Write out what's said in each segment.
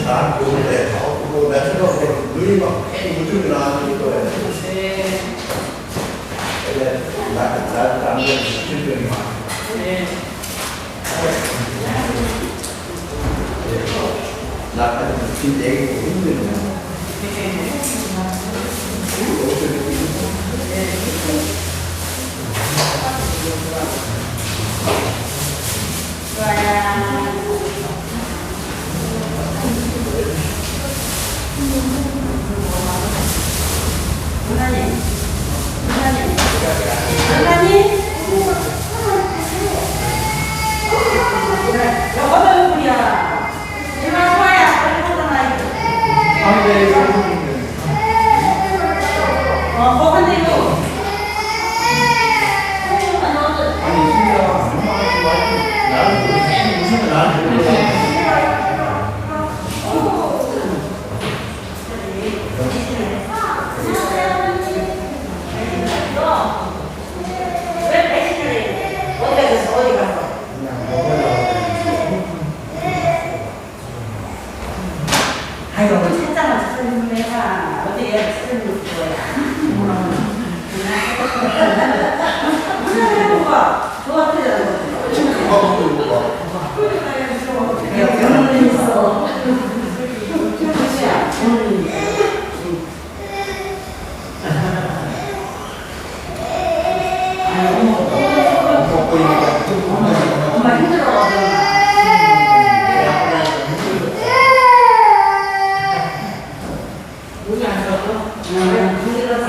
난 좋은데, 그거 내 생각에 눈이 막 괜히 우중이 나왔는 거예요. 근데 나는 질병이 많아. 나는 진짜 애기고 힘들네. 먹고 있는 엄마 힘들어. 여기 앉아서 힘들어서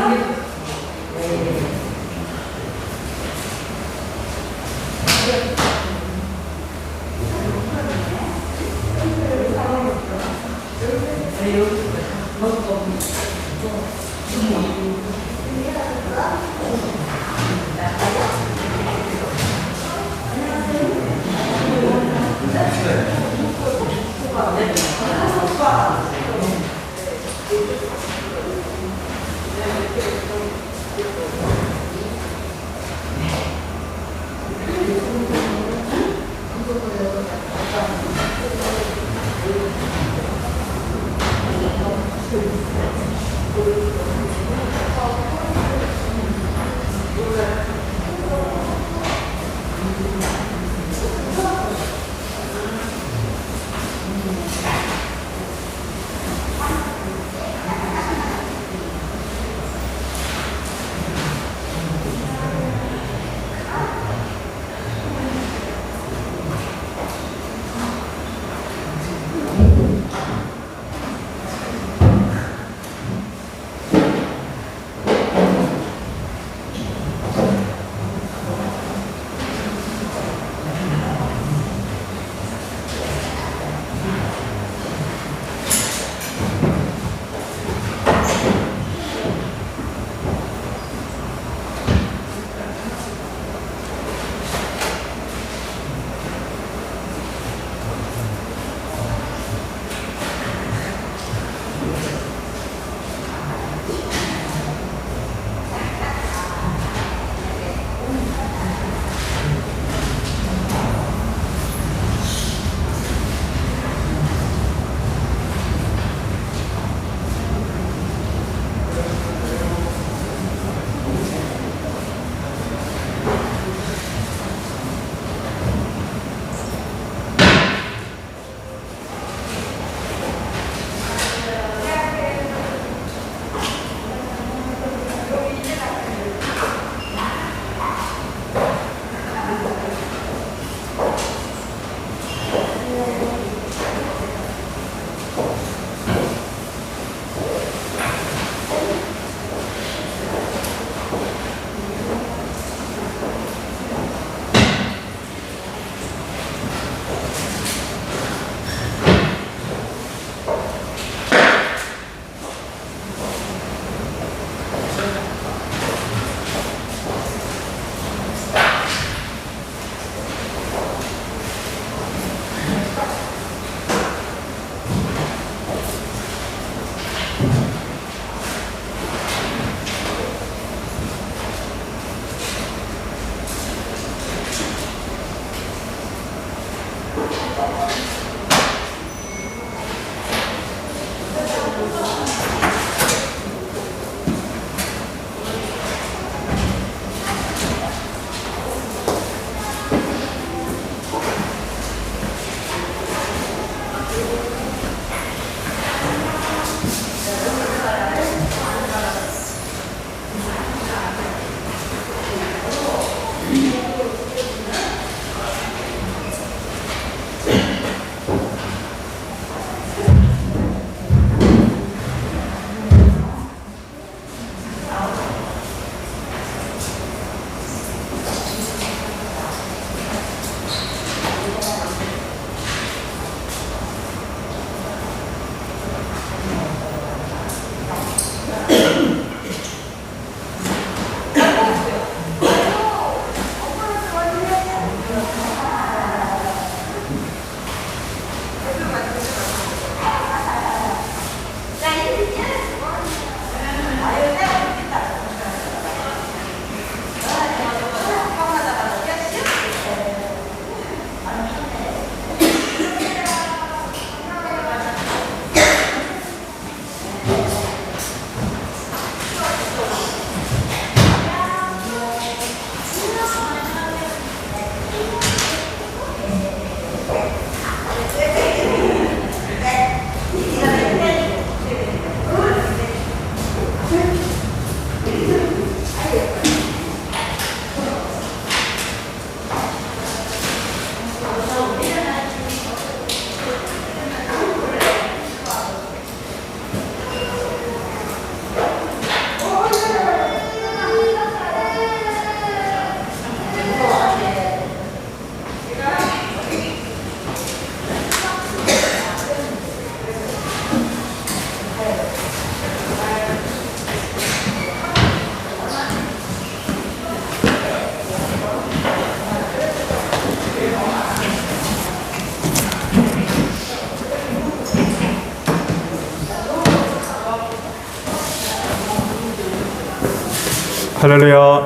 할렐루야,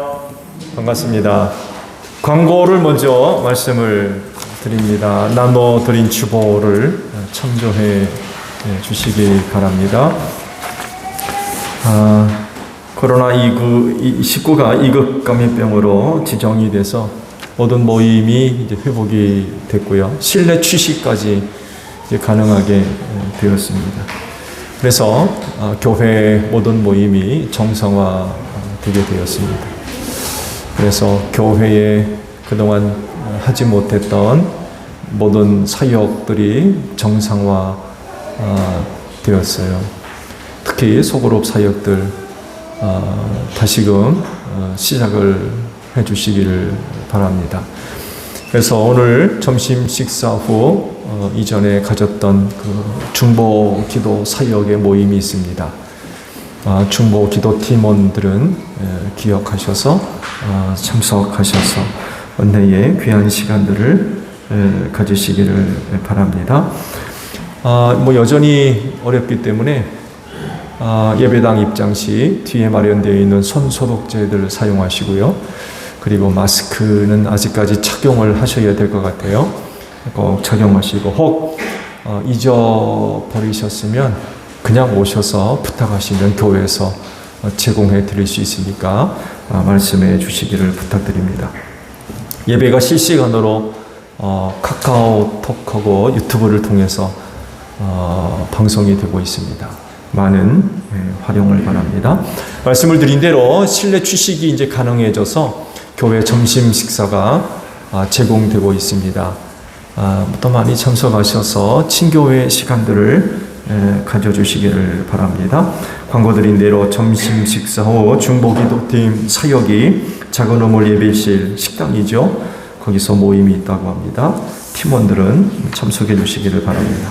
반갑습니다. 광고를 먼저 말씀을 드립니다. 나눠드린 주보를 참조해 주시기 바랍니다. 코로나19가 2급 감염병으로 지정이 돼서 모든 모임이 이제 회복이 됐고요. 실내 취식까지 이제 가능하게 되었습니다. 그래서 교회 모든 모임이 정상화되게 되었습니다. 그래서 교회에 그동안 하지 못했던 모든 사역들이 정상화 되었어요. 특히 소그룹 사역들 다시금 시작을 해주시기를 바랍니다. 그래서 오늘 점심 식사 후 이전에 가졌던 그 중보 기도 사역의 모임이 있습니다. 중보 기도 팀원들은 기억하셔서 참석하셔서 은혜의 귀한 시간들을 가지시기를 바랍니다. 여전히 어렵기 때문에 예배당 입장 시 뒤에 마련되어 있는 손 소독제들 사용하시고요. 그리고 마스크는 아직까지 착용을 하셔야 될 것 같아요. 꼭 착용하시고 혹 잊어버리셨으면 그냥 오셔서 부탁하시면 교회에서 제공해 드릴 수 있으니까 말씀해 주시기를 부탁드립니다. 예배가 실시간으로 카카오톡하고 유튜브를 통해서 방송이 되고 있습니다. 많은 활용을 바랍니다. 말씀을 드린 대로 실내 취식이 이제 가능해져서 교회 점심 식사가 제공되고 있습니다. 또 많이 참석하셔서 친교회 시간들을 가져주시기를 바랍니다. 광고 드린 대로 점심 식사 후 중보기도팀 사역이 작은 우물 예배실 식당이죠. 거기서 모임이 있다고 합니다. 팀원들은 참석해 주시기를 바랍니다.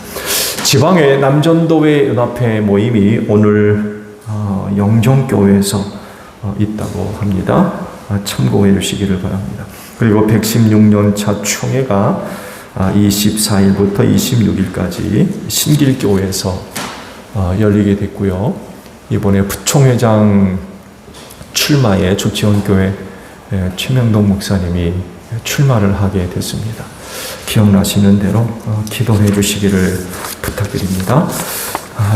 지방의 남전도회 연합회 모임이 오늘 영종교회에서 있다고 합니다. 참고해 주시기를 바랍니다. 그리고 116년차 총회가 24일부터 26일까지 신길교회에서 열리게 됐고요. 이번에 부총회장 출마에 조치원교회 최명동 목사님이 출마를 하게 됐습니다. 기억나시는 대로 기도해 주시기를 부탁드립니다.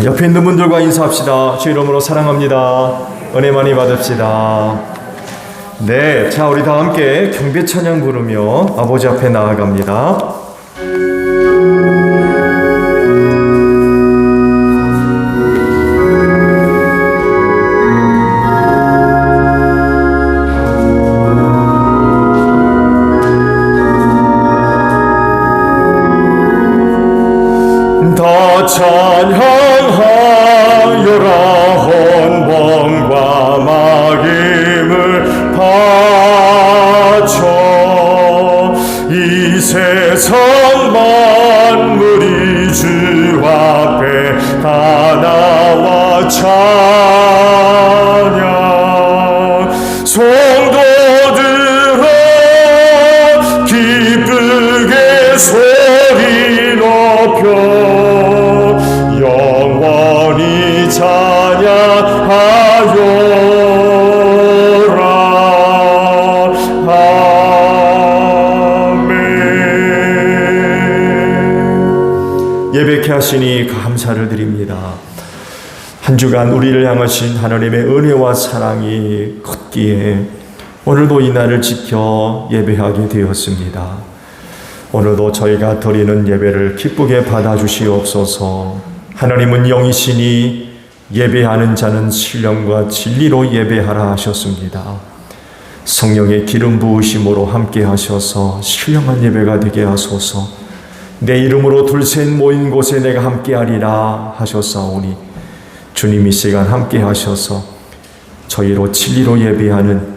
옆에 있는 분들과 인사합시다. 주 이름으로 사랑합니다. 은혜 많이 받읍시다. 네, 자 우리 다 함께 경배 찬양 부르며 아버지 앞에 나아갑니다. 다 찬양하여라 헌범과 막임을 바쳐 이 세상 만물이 주 앞에 다 나와 찬양 성도들아 기쁘게 소리 높여 영원히 찬양하여라. 아멘. 예배케 하시니 감사를 드립니다. 한 주간 우리를 향하신 하나님의 은혜와 사랑이 컸기에 오늘도 이 날을 지켜 예배하게 되었습니다. 오늘도 저희가 드리는 예배를 기쁘게 받아주시옵소서. 하나님은 영이시니 예배하는 자는 신령과 진리로 예배하라 하셨습니다. 성령의 기름 부으심으로 함께 하셔서 신령한 예배가 되게 하소서. 내 이름으로 둘셋 모인 곳에 내가 함께하리라 하셨사오니 주님 이 시간 함께 하셔서 저희로 진리로 예배하는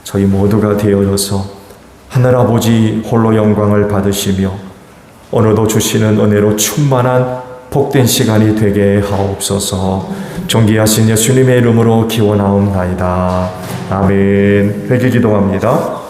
저희 모두가 되어져서 하늘아버지 홀로 영광을 받으시며 오늘도 주시는 은혜로 충만한 복된 시간이 되게 하옵소서. 존귀하신 예수님의 이름으로 기원하옵나이다. 아멘. 회개 기도합니다.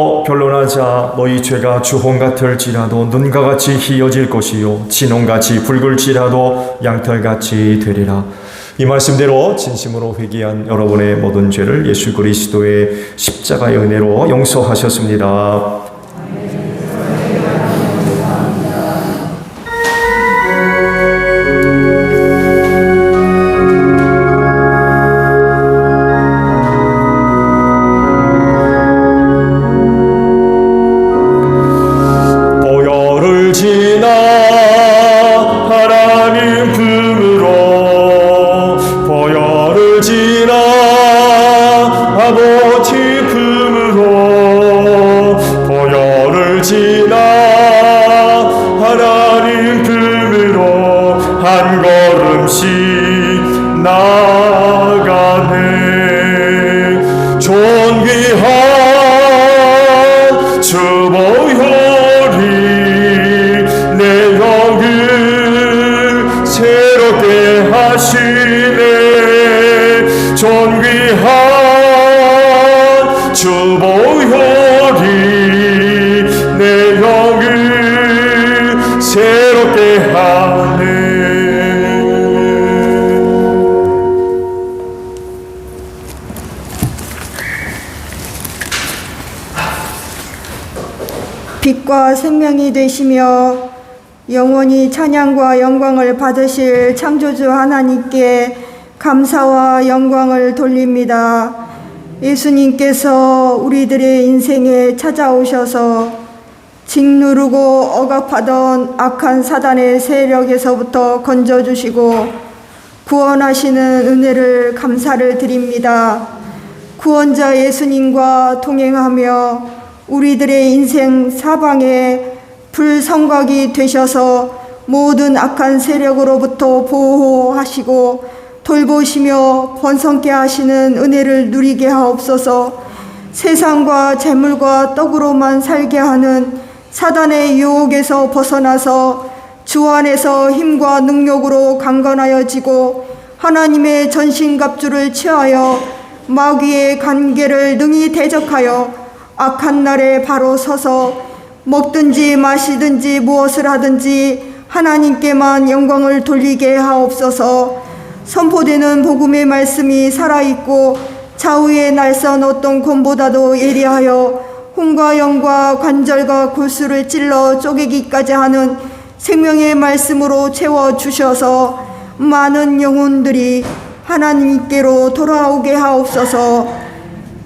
스스로 변론하자. 너희 죄가 주홍 같을지라도 눈과 같이 희어질 것이요 진홍같이 붉을지라도 양털같이 되리라. 이 말씀대로 진심으로 회개한 여러분의 모든 죄를 예수 그리스도의 십자가의 은혜로 용서하셨습니다. 빛과 생명이 되시며 영원히 찬양과 영광을 받으실 창조주 하나님께 감사와 영광을 돌립니다. 예수님께서 우리들의 인생에 찾아오셔서 짓누르고 억압하던 악한 사단의 세력에서부터 건져주시고 구원하시는 은혜를 감사를 드립니다. 구원자 예수님과 동행하며 우리들의 인생 사방에 불성곽이 되셔서 모든 악한 세력으로부터 보호하시고 돌보시며 번성케 하시는 은혜를 누리게 하옵소서. 세상과 재물과 떡으로만 살게 하는 사단의 유혹에서 벗어나서 주 안에서 힘과 능력으로 강건하여지고 하나님의 전신갑주를 취하여 마귀의 관계를 능히 대적하여 악한 날에 바로 서서 먹든지 마시든지 무엇을 하든지 하나님께만 영광을 돌리게 하옵소서. 선포되는 복음의 말씀이 살아있고 좌우의 날선 어떤 곰보다도 예리하여 혼과 영과 관절과 골수를 찔러 쪼개기까지 하는 생명의 말씀으로 채워주셔서 많은 영혼들이 하나님께로 돌아오게 하옵소서.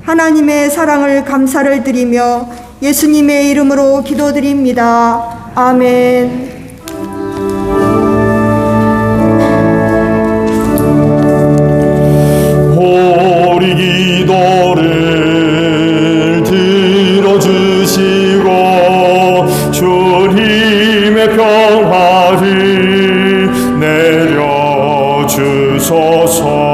하나님의 사랑을 감사를 드리며 예수님의 이름으로 기도드립니다. 아멘. 우리 기도를 들어주시고 주님의 평화를 내려주소서.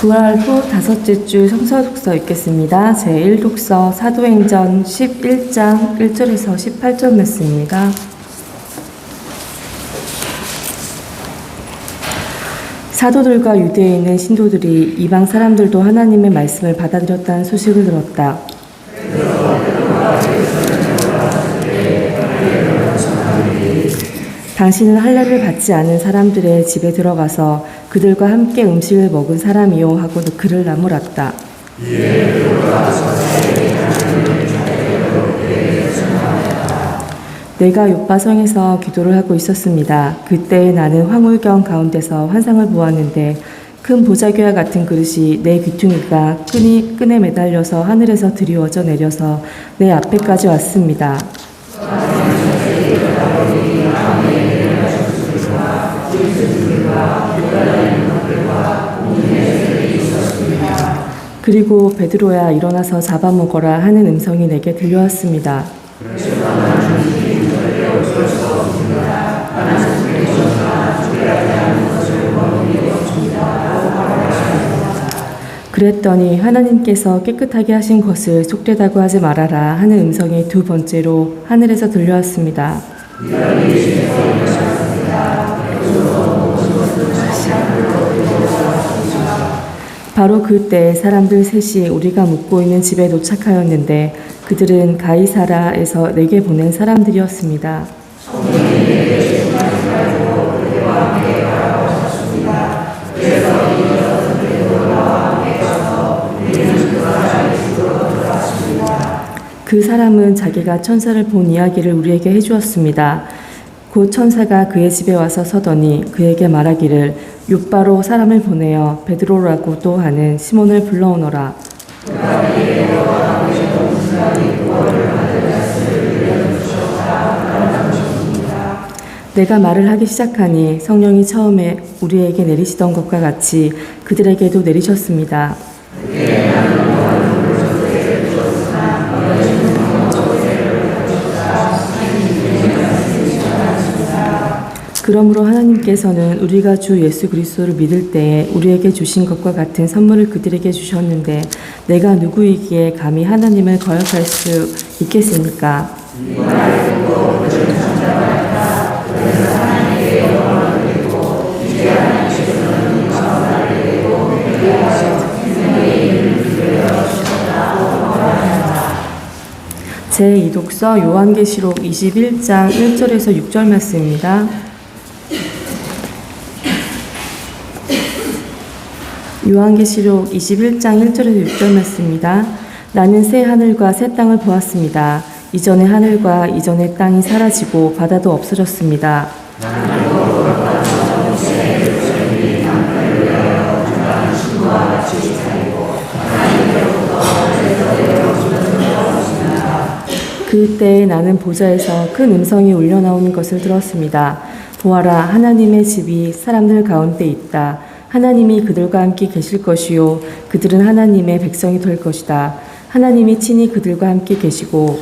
부활 후 다섯째 주 성서독서 읽겠습니다. 제1독서 사도행전 11장 1절에서 18절 말씀입니다. 사도들과 유대에 있는 신도들이 이방 사람들도 하나님의 말씀을 받아들였다는 소식을 들었다. 당신은 할례를 받지 않은 사람들의 집에 들어가서 그들과 함께 음식을 먹은 사람이요 하고 그를 나무랐다. 내가 욥바성에서 기도를 하고 있었습니다. 그때 나는 황홀경 가운데서 환상을 보았는데 큰 보자기와 같은 그릇이 내 귀퉁이가 끈에 매달려서 하늘에서 드리워져 내려서 내 앞에까지 왔습니다. 그리고 베드로야 일어나서 잡아먹어라 하는 음성이 내게 들려왔습니다. 그랬더니 하나님께서 깨끗하게 하신 것을 속되다고 하지 말아라 하는 음성이 두 번째로 하늘에서 들려왔습니다. 바로 그때 사람들 셋이 우리가 묵고 있는 집에 도착하였는데 그들은 가이사라에서 내게 보낸 사람들이었습니다. 그 사람은 자기가 천사를 본 이야기를 우리에게 해주었습니다. 곧 천사가 그의 집에 와서 서더니 그에게 말하기를 욥바로 사람을 보내어 베드로라고도 하는 시몬을 불러오너라. 내가 말을 하기 시작하니 성령이 처음에 우리에게 내리시던 것과 같이 그들에게도 내리셨습니다. 그러므로 하나님께서는 우리가 주 예수 그리스도를 믿을 때에 우리에게 주신 것과 같은 선물을 그들에게 주셨는데 내가 누구이기에 감히 하나님을 거역할 수 있겠습니까? 제2독서 요한계시록 21장 1절에서 6절 말씀입니다. 요한계시록 21장 1절에서 6절 말씀입니다. 나는 새 하늘과 새 땅을 보았습니다. 이전의 하늘과 이전의 땅이 사라지고 바다도 없어졌습니다. 그때에 나는 보좌에서 큰 음성이 울려나오는 것을 들었습니다. 보아라, 하나님의 집이 사람들 가운데 있다. 하나님이 그들과 함께 계실 것이요 그들은 하나님의 백성이 될 것이다. 하나님이 친히 그들과 함께 계시고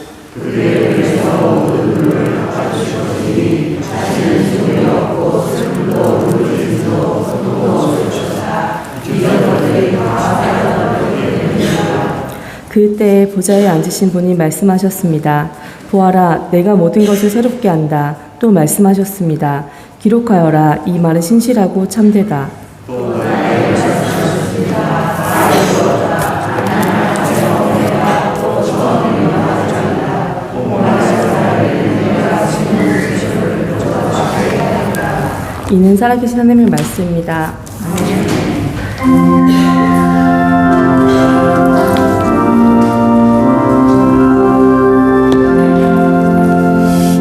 그때에 보좌에 앉으신 분이 말씀하셨습니다. 보아라, 내가 모든 것을 새롭게 한다. 또 말씀하셨습니다. 기록하여라. 이 말은 신실하고 참되다. 이는 살아계신 하나님의 말씀입니다.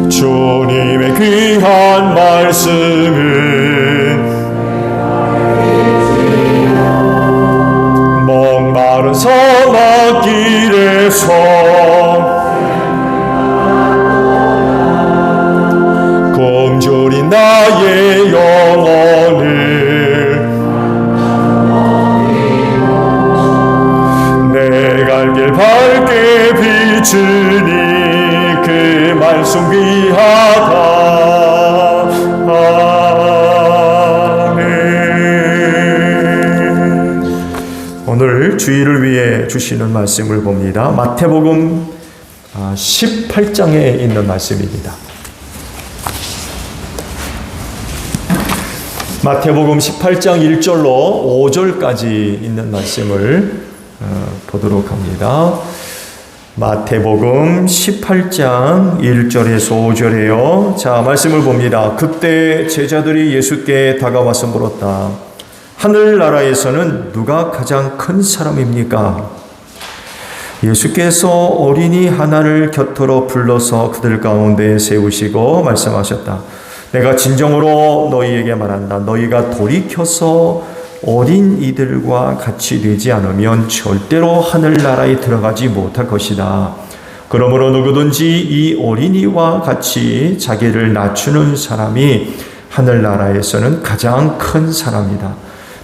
주님의 귀한 말씀은 목마른 사막길에서 굶주린 나의 영혼을 내 갈 길 밝게 비추니 그 말씀 귀하다. 아멘. 오늘 주일을 위해 주시는 말씀을 봅니다. 마태복음 18장에 있는 말씀입니다. 마태복음 18장 1절로 5절까지 있는 말씀을 보도록 합니다. 마태복음 18장 1절에서 5절에요. 자, 말씀을 봅니다. 그때 제자들이 예수께 다가와서 물었다. 하늘나라에서는 누가 가장 큰 사람입니까? 예수께서 어린이 하나를 곁으로 불러서 그들 가운데 세우시고 말씀하셨다. 내가 진정으로 너희에게 말한다. 너희가 돌이켜서 어린 이들과 같이 되지 않으면 절대로 하늘나라에 들어가지 못할 것이다. 그러므로 누구든지 이 어린이와 같이 자기를 낮추는 사람이 하늘나라에서는 가장 큰 사람이다.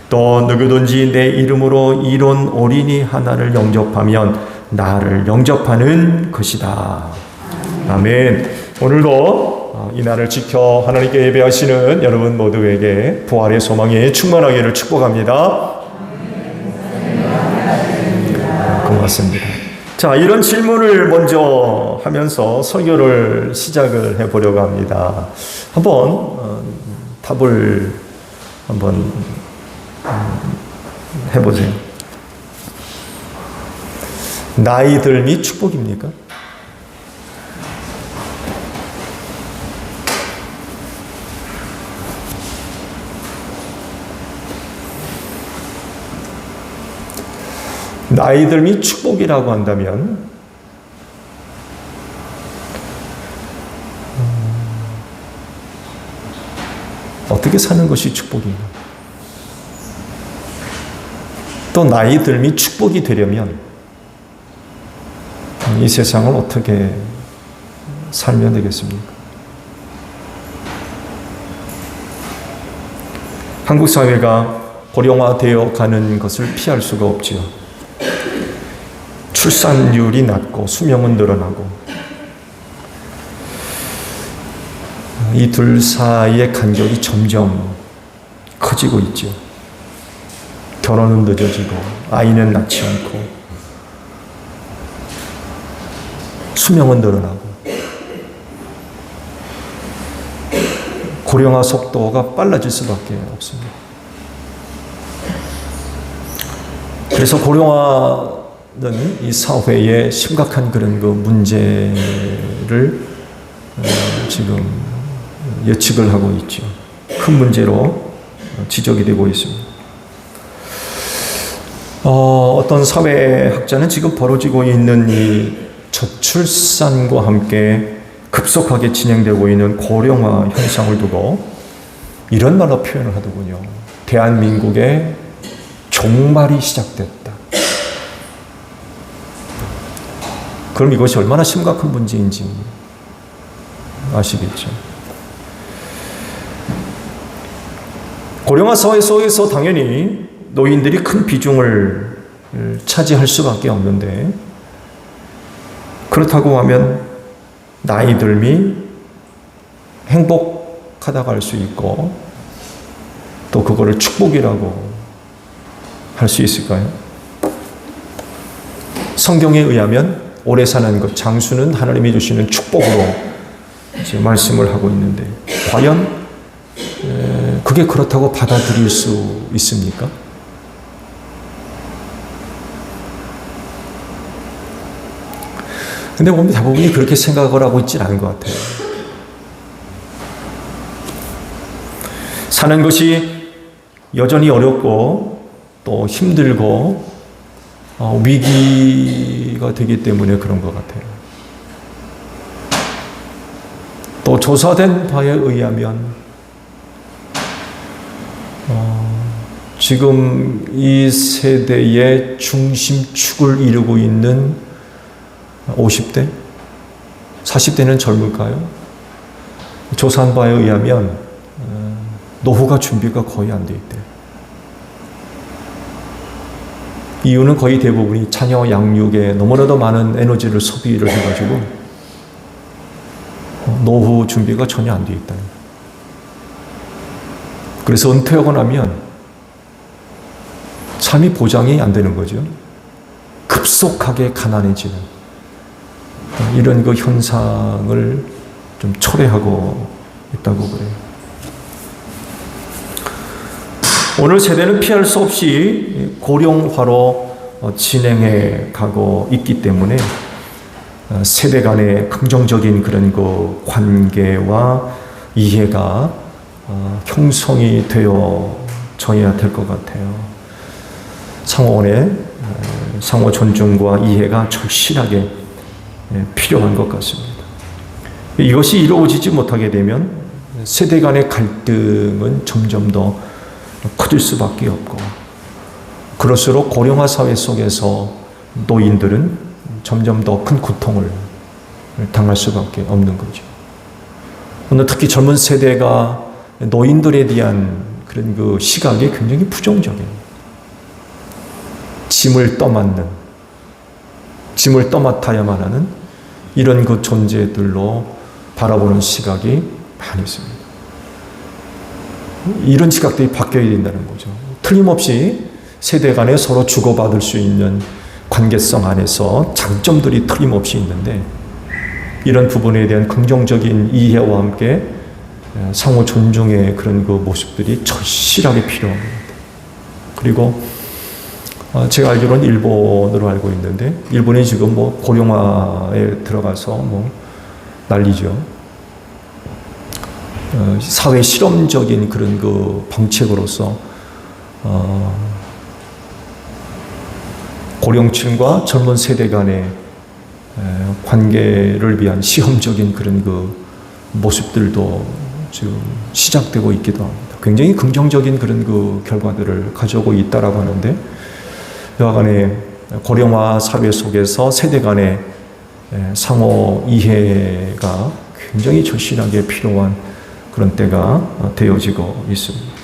또 누구든지 내 이름으로 이런 어린이 하나를 영접하면 나를 영접하는 것이다. 아멘. 오늘도 이 날을 지켜 하나님께 예배하시는 여러분 모두에게 부활의 소망이 충만하기를 축복합니다. 맞습니다. 자, 이런 질문을 먼저 하면서 설교를 시작을 해보려고 합니다. 한번 답을 한번 해보세요. 나이 들미 축복입니까? 나이 들미 축복이라고 한다면 어떻게 사는 것이 축복인가? 또 나이 들미 축복이 되려면 이 세상을 어떻게 살면 되겠습니까? 한국 사회가 고령화되어 가는 것을 피할 수가 없지요. 출산율이 낮고 수명은 늘어나고 이 둘 사이의 간격이 점점 커지고 있죠. 결혼은 늦어지고 아이는 낳지 않고 수명은 늘어나고 고령화 속도가 빨라질 수밖에 없습니다. 그래서 고령화는 이 사회에 심각한 그런 그 문제를 지금 예측을 하고 있죠. 큰 문제로 지적이 되고 있습니다. 어떤 사회학자는 지금 벌어지고 있는 이 저출산과 함께 급속하게 진행되고 있는 고령화 현상을 두고 이런 말로 표현을 하더군요. 대한민국의 종말이 시작됐다. 그럼 이것이 얼마나 심각한 문제인지 아시겠죠? 고령화 사회 속에서 당연히 노인들이 큰 비중을 차지할 수밖에 없는데 그렇다고 하면 나이 들미 행복하다고 할 수 있고 또 그거를 축복이라고 할 수 있을까요? 성경에 의하면 오래 사는 것, 장수는 하나님이 주시는 축복으로 이제 말씀을 하고 있는데 과연 그게 그렇다고 받아들일 수 있습니까? 근데 보면 대부분이 그렇게 생각을 하고 있진 않은 것 같아요. 사는 것이 여전히 어렵고 또 힘들고 위기가 되기 때문에 그런 것 같아요. 또 조사된 바에 의하면 지금 이 세대의 중심축을 이루고 있는 50대? 40대는 젊을까요? 조사한 바에 의하면 노후가 준비가 거의 안 돼 있대요. 이유는 거의 대부분이 자녀 양육에 너무나도 많은 에너지를 소비를 해가지고 노후 준비가 전혀 안 돼 있다. 그래서 은퇴하고 나면 삶이 보장이 안 되는 거죠. 급속하게 가난해지는 이런 그 현상을 좀 초래하고 있다고 그래요. 오늘 세대는 피할 수 없이 고령화로 진행해 가고 있기 때문에 세대 간의 긍정적인 그런 그 관계와 이해가 형성이 되어져야 될 것 같아요. 상호간의 상호 존중과 이해가 절실하게 필요한 것 같습니다. 이것이 이루어지지 못하게 되면 세대 간의 갈등은 점점 더 커질 수밖에 없고 그럴수록 고령화 사회 속에서 노인들은 점점 더 큰 고통을 당할 수밖에 없는 거죠. 오늘 특히 젊은 세대가 노인들에 대한 그런 그 시각이 굉장히 부정적이에요. 짐을 떠맡아야만 하는 이런 그 존재들로 바라보는 시각이 많이 있습니다. 이런 시각들이 바뀌어야 된다는 거죠. 틀림없이 세대 간에 서로 주고받을 수 있는 관계성 안에서 장점들이 틀림없이 있는데 이런 부분에 대한 긍정적인 이해와 함께 상호 존중의 그런 그 모습들이 절실하게 필요합니다. 그리고 제가 알기로는 일본으로 알고 있는데 일본이 지금 뭐 고령화에 들어가서 뭐 난리죠. 사회 실험적인 그런 그 정책으로서 고령층과 젊은 세대 간의 관계를 위한 시험적인 그런 그 모습들도 지금 시작되고 있기도 합니다. 굉장히 긍정적인 그런 그 결과들을 가져오고 있다라고 하는데 여하간에 고령화 사회 속에서 세대 간의 상호 이해가 굉장히 절실하게 필요한 그런 때가 되어지고 있습니다.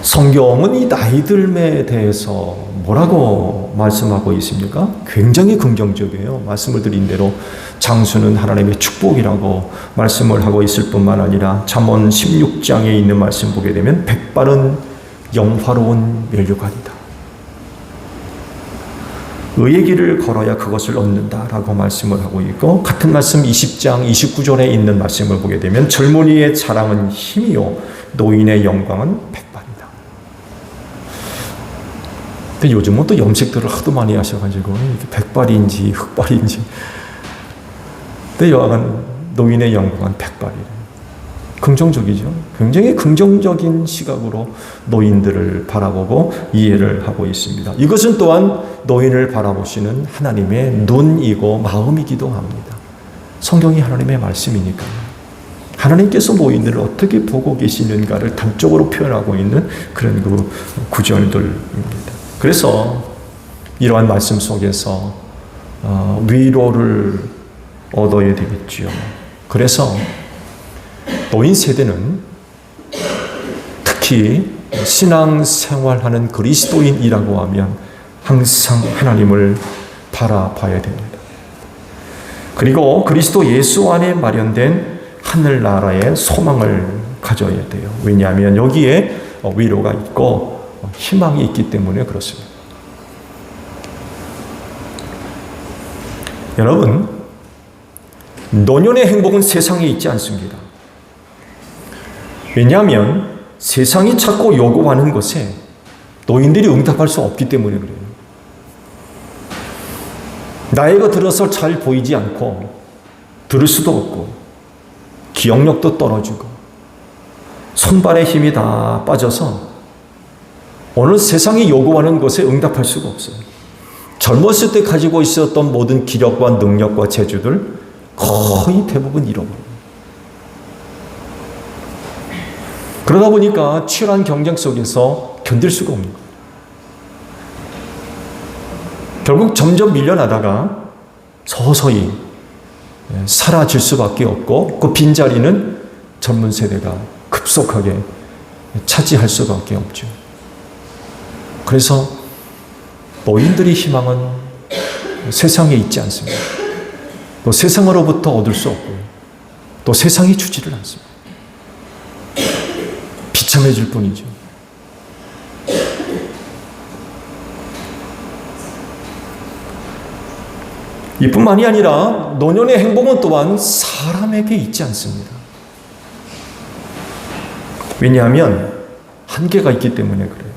성경은 이 나이듦에 대해서 뭐라고 말씀하고 있습니까? 굉장히 긍정적이에요. 말씀을 드린 대로 장수는 하나님의 축복이라고 말씀을 하고 있을 뿐만 아니라 잠언 16장에 있는 말씀 보게 되면 백발은 영화로운 면류관이다. 의의 길을 걸어야 그것을 얻는다라고 말씀을 하고 있고 같은 말씀 20장 29절에 있는 말씀을 보게 되면 젊은이의 자랑은 힘이요 노인의 영광은 백발이다. 근데 요즘은 또 염색들을 하도 많이 하셔가지고 백발인지 흑발인지 근데 여하간 노인의 영광은 백발이래요. 긍정적이죠. 굉장히 긍정적인 시각으로 노인들을 바라보고 이해를 하고 있습니다. 이것은 또한 노인을 바라보시는 하나님의 눈이고 마음이기도 합니다. 성경이 하나님의 말씀이니까요. 하나님께서 노인들을 어떻게 보고 계시는가를 단적으로 표현하고 있는 그런 그 구절들입니다. 그래서 이러한 말씀 속에서 위로를 얻어야 되겠지요. 그래서 노인 세대는 특히 신앙생활하는 그리스도인이라고 하면 항상 하나님을 바라봐야 됩니다. 그리고 그리스도 예수 안에 마련된 하늘나라의 소망을 가져야 돼요. 왜냐하면 여기에 위로가 있고 희망이 있기 때문에 그렇습니다. 여러분, 노년의 행복은 세상에 있지 않습니다. 왜냐하면 세상이 찾고 요구하는 것에 노인들이 응답할 수 없기 때문에 그래요. 나이가 들어서 잘 보이지 않고 들을 수도 없고 기억력도 떨어지고 손발의 힘이 다 빠져서 오늘 세상이 요구하는 것에 응답할 수가 없어요. 젊었을 때 가지고 있었던 모든 기력과 능력과 재주들 거의 대부분 잃어버려요. 그러다 보니까 치열한 경쟁 속에서 견딜 수가 없는 거예요. 결국 점점 밀려나다가 서서히 사라질 수밖에 없고 그 빈자리는 젊은 세대가 급속하게 차지할 수밖에 없죠. 그래서 노인들의 희망은 세상에 있지 않습니다. 또 세상으로부터 얻을 수 없고요. 또 세상이 주지를 않습니다. 비참해질 뿐이죠. 이뿐만이 아니라 노년의 행복은 또한 사람에게 있지 않습니다. 왜냐하면 한계가 있기 때문에 그래요.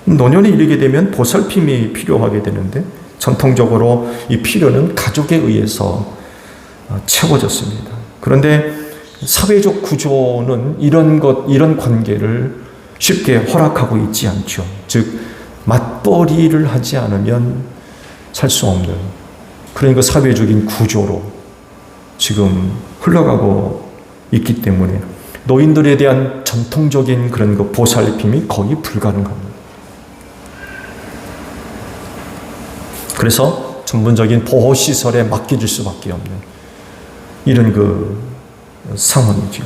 노년에 이르게 되면 보살핌이 필요하게 되는데 전통적으로 이 필요는 가족에 의해서 채워졌습니다. 그런데 사회적 구조는 이런 관계를 쉽게 허락하고 있지 않죠. 즉 맞벌이를 하지 않으면 살 수 없는 그러니까 사회적인 구조로 지금 흘러가고 있기 때문에 노인들에 대한 전통적인 그런 그 보살핌이 거의 불가능합니다. 그래서 전문적인 보호시설에 맡겨질 수밖에 없는 이런 그 상황이죠.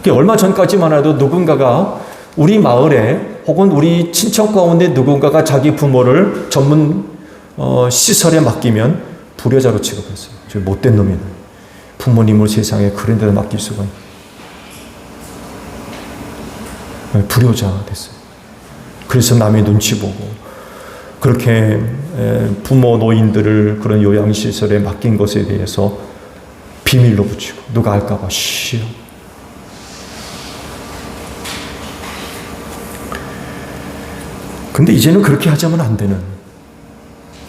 얼마 전까지만 해도 누군가가 우리 마을에 혹은 우리 친척 가운데 누군가가 자기 부모를 전문 시설에 맡기면 불효자로 취급했어요. 저 못된 놈이네. 부모님을 세상에 그런 데다 맡길 수가 있어요. 불효자 됐어요. 그래서 남의 눈치 보고 그렇게 부모 노인들을 그런 요양시설에 맡긴 것에 대해서 비밀로 붙이고 누가 알까봐 싫어. 근데 이제는 그렇게 하자면 안 되는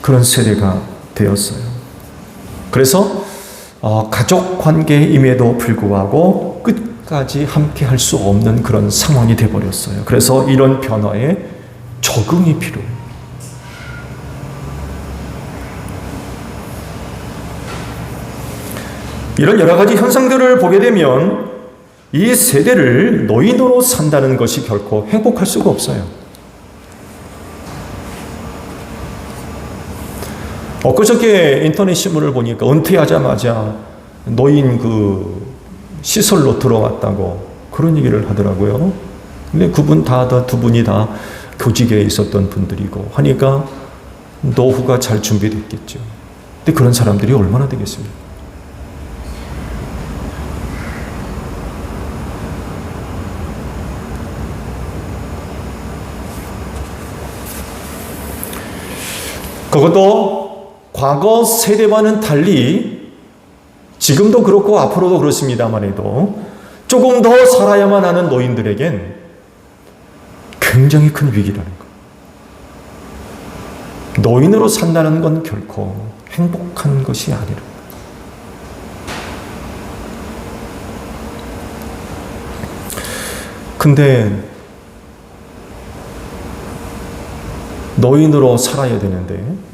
그런 세대가 되었어요. 그래서 가족 관계임에도 불구하고 끝까지 함께 할 수 없는 그런 상황이 되어버렸어요. 그래서 이런 변화에 적응이 필요해요. 이런 여러 가지 현상들을 보게 되면 이 세대를 노인으로 산다는 것이 결코 행복할 수가 없어요. 엊그저께 인터넷 신문을 보니까 은퇴하자마자 노인 시설로 들어왔다고 그런 얘기를 하더라고요. 근데 두 분이 다 교직에 있었던 분들이고 하니까 노후가 잘 준비됐겠죠. 근데 그런 사람들이 얼마나 되겠습니까? 그것도 과거 세대와는 달리 지금도 그렇고 앞으로도 그렇습니다만 해도 조금 더 살아야만 하는 노인들에겐 굉장히 큰 위기라는 것. 노인으로 산다는 건 결코 행복한 것이 아니라. 근데 노인으로 살아야 되는데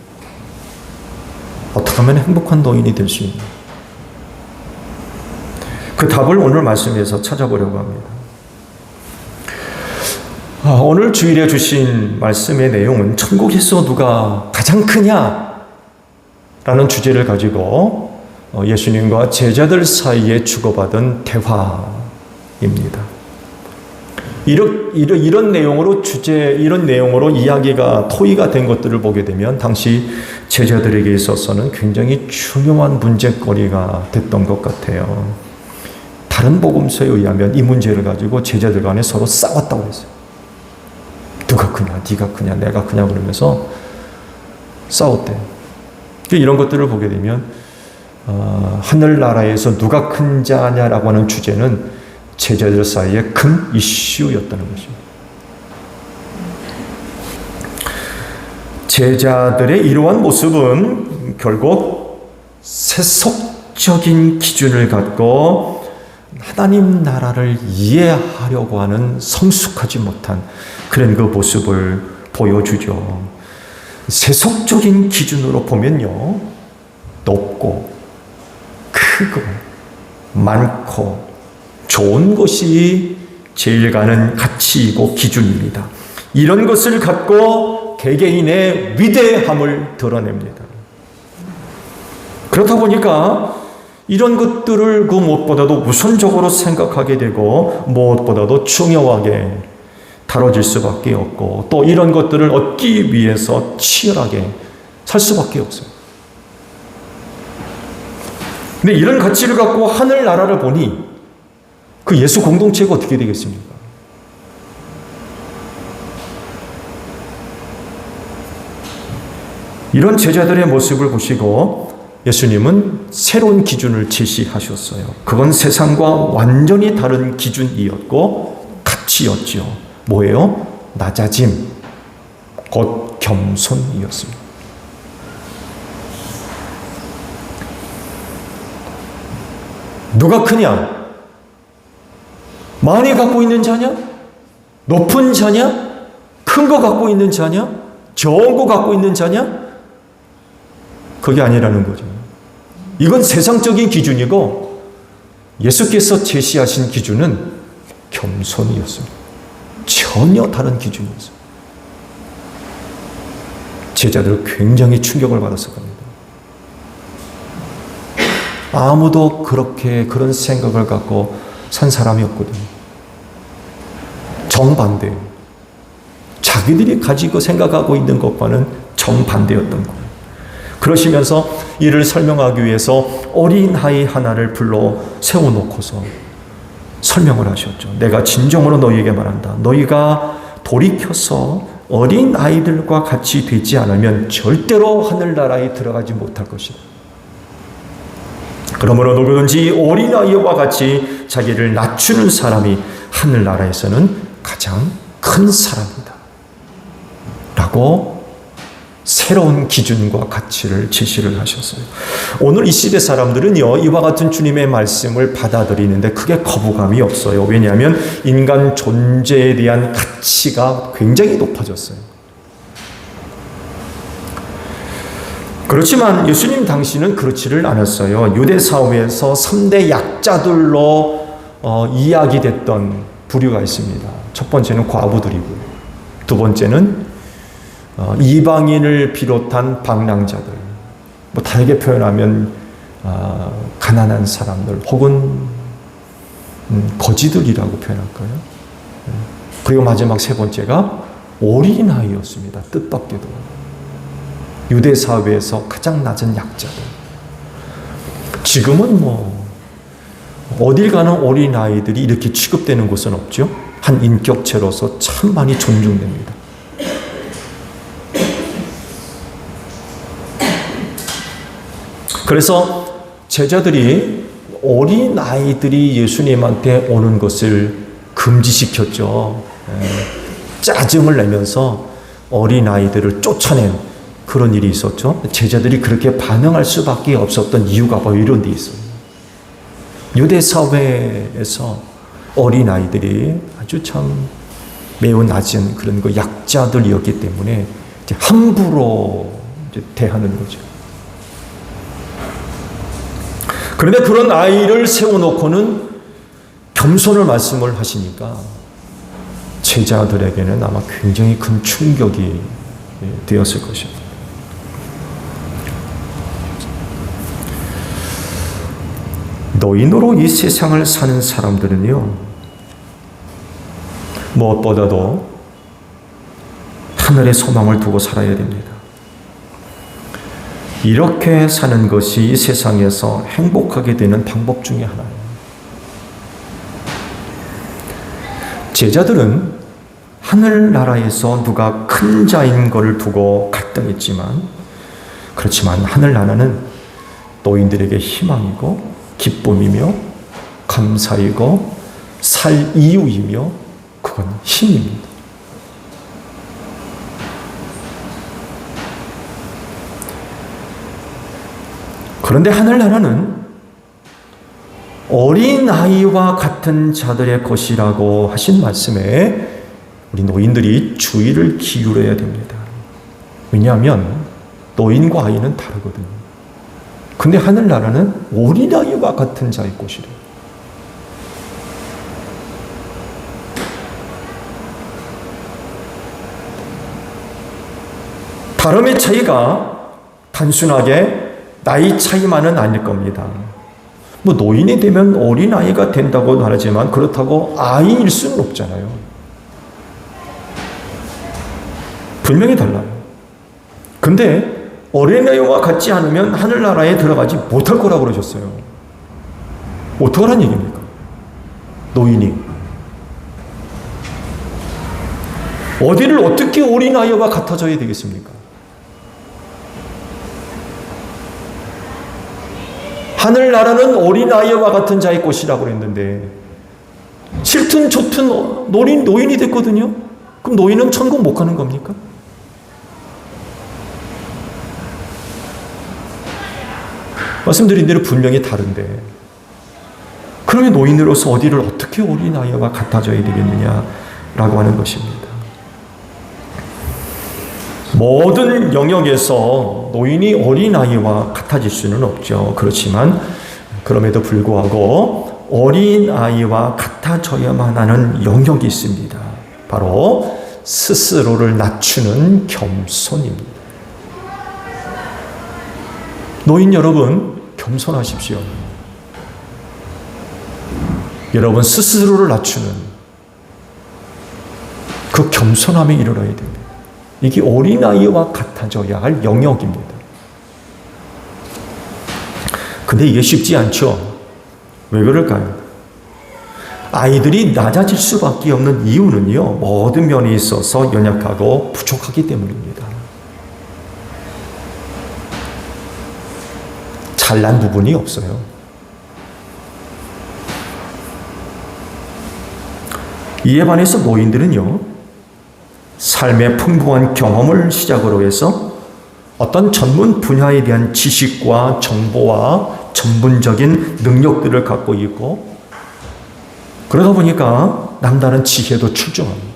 어떻게 하면 행복한 노인이 될 수 있나? 그 답을 오늘 말씀에서 찾아보려고 합니다. 오늘 주일에 주신 말씀의 내용은 천국에서 누가 가장 크냐? 라는 주제를 가지고 예수님과 제자들 사이에 주고받은 대화입니다. 이런 내용으로 이런 내용으로 이야기가 토의가 된 것들을 보게 되면 당시 제자들에게 있어서는 굉장히 중요한 문제거리가 됐던 것 같아요. 다른 복음서에 의하면 이 문제를 가지고 제자들 간에 서로 싸웠다고 했어요. 누가 크냐, 네가 크냐, 내가 크냐 그러면서 싸웠대요. 이런 것들을 보게 되면 하늘나라에서 누가 큰 자냐라고 하는 주제는 제자들 사이에 큰 이슈였다는 것입니다. 제자들의 이러한 모습은 결국 세속적인 기준을 갖고 하나님 나라를 이해하려고 하는 성숙하지 못한 그런 그 모습을 보여주죠. 세속적인 기준으로 보면요, 높고 크고 많고 좋은 것이 제일 가는 가치이고 기준입니다. 이런 것을 갖고 개개인의 위대함을 드러냅니다. 그렇다 보니까 이런 것들을 무엇보다도 우선적으로 생각하게 되고 무엇보다도 중요하게 다뤄질 수밖에 없고 또 이런 것들을 얻기 위해서 치열하게 살 수밖에 없어요. 근데 이런 가치를 갖고 하늘나라를 보니 그 예수 공동체가 어떻게 되겠습니까? 이런 제자들의 모습을 보시고 예수님은 새로운 기준을 제시하셨어요. 그건 세상과 완전히 다른 기준이었고 가치였죠. 뭐예요? 낮아짐, 곧 겸손이었습니다. 누가 크냐? 많이 갖고 있는 자냐? 높은 자냐? 큰 거 갖고 있는 자냐? 좋은 거 갖고 있는 자냐? 그게 아니라는 거죠. 이건 세상적인 기준이고 예수께서 제시하신 기준은 겸손이었습니다. 전혀 다른 기준이었어요. 제자들 굉장히 충격을 받았을 겁니다. 아무도 그런 생각을 갖고 산 사람이 없거든요. 정반대예요. 자기들이 가지고 생각하고 있는 것과는 정반대였던 거예요. 그러시면서 이를 설명하기 위해서 어린아이 하나를 불러 세워놓고서 설명을 하셨죠. 내가 진정으로 너희에게 말한다. 너희가 돌이켜서 어린 아이들과 같이 되지 않으면 절대로 하늘나라에 들어가지 못할 것이다. 그러므로 누구든지 어린아이와 같이 자기를 낮추는 사람이 하늘나라에서는 가장 큰 사람이다. 라고 새로운 기준과 가치를 제시를 하셨어요. 오늘 이 시대 사람들은요, 이와 같은 주님의 말씀을 받아들이는데 크게 거부감이 없어요. 왜냐하면 인간 존재에 대한 가치가 굉장히 높아졌어요. 그렇지만 예수님 당시는 그렇지를 않았어요. 유대 사회에서 3대 약자들로 이야기됐던 부류가 있습니다. 첫 번째는 과부들이고요. 두 번째는 이방인을 비롯한 방랑자들, 뭐 다르게 표현하면 가난한 사람들 혹은 거지들이라고 표현할까요? 그리고 마지막 세 번째가 어린아이였습니다. 뜻밖에도 유대 사회에서 가장 낮은 약자들. 지금은 뭐 어딜 가는 어린아이들이 이렇게 취급되는 곳은 없죠. 한 인격체로서 참 많이 존중됩니다. 그래서 제자들이 어린아이들이 예수님한테 오는 것을 금지시켰죠. 짜증을 내면서 어린아이들을 쫓아낸 그런 일이 있었죠. 제자들이 그렇게 반응할 수밖에 없었던 이유가 바로 이런 데 있어요. 유대 사회에서 어린아이들이 아주 참 매우 낮은 그런 그 약자들이었기 때문에 이제 함부로 이제 대하는 거죠. 그런데 그런 아이를 세워놓고는 겸손을 말씀을 하시니까 제자들에게는 아마 굉장히 큰 충격이 되었을 것입니다. 노인으로 이 세상을 사는 사람들은요, 무엇보다도 하늘의 소망을 두고 살아야 됩니다. 이렇게 사는 것이 이 세상에서 행복하게 되는 방법 중에 하나예요. 제자들은 하늘나라에서 누가 큰 자인 것을 두고 갈등했지만, 그렇지만 하늘나라는 노인들에게 희망이고 기쁨이며 감사이고 살 이유이며 그건 힘입니다. 그런데 하늘나라는 어린아이와 같은 자들의 것이라고 하신 말씀에 우리 노인들이 주의를 기울여야 됩니다. 왜냐하면 노인과 아이는 다르거든요. 근데 하늘나라는 어린아이와 같은 자의 것이래요. 다름의 차이가 단순하게 나이 차이만은 아닐 겁니다. 뭐 노인이 되면 어린아이가 된다고 말하지만 그렇다고 아이일 수는 없잖아요. 분명히 달라요. 근데 어린아이와 같지 않으면 하늘나라에 들어가지 못할 거라고 그러셨어요. 어떡하란 얘기입니까? 노인이. 어디를 어떻게 어린아이와 같아져야 되겠습니까? 하늘나라는 어린아이와 같은 자의 것이라고 했는데 싫든 좋든 노인이 됐거든요. 그럼 노인은 천국 못 가는 겁니까? 말씀드린 대로 분명히 다른데 그러면 노인으로서 어디를 어떻게 어린아이와 같아져야 되겠느냐라고 하는 것입니다. 모든 영역에서 노인이 어린아이와 같아질 수는 없죠. 그렇지만 그럼에도 불구하고 어린아이와 같아져야만 하는 영역이 있습니다. 바로 스스로를 낮추는 겸손입니다. 노인 여러분, 겸손하십시오. 여러분 스스로를 낮추는 그 겸손함에 이르러야 됩니다. 이게 어린아이와 같아져야 할 영역입니다. 근데 이게 쉽지 않죠. 왜 그럴까요? 아이들이 낮아질 수밖에 없는 이유는요, 모든 면에 있어서 연약하고 부족하기 때문입니다. 잘난 부분이 없어요. 이에 반해서 노인들은요, 삶의 풍부한 경험을 시작으로 해서 어떤 전문 분야에 대한 지식과 정보와 전문적인 능력들을 갖고 있고, 그러다 보니까 남다른 지혜도 출중합니다.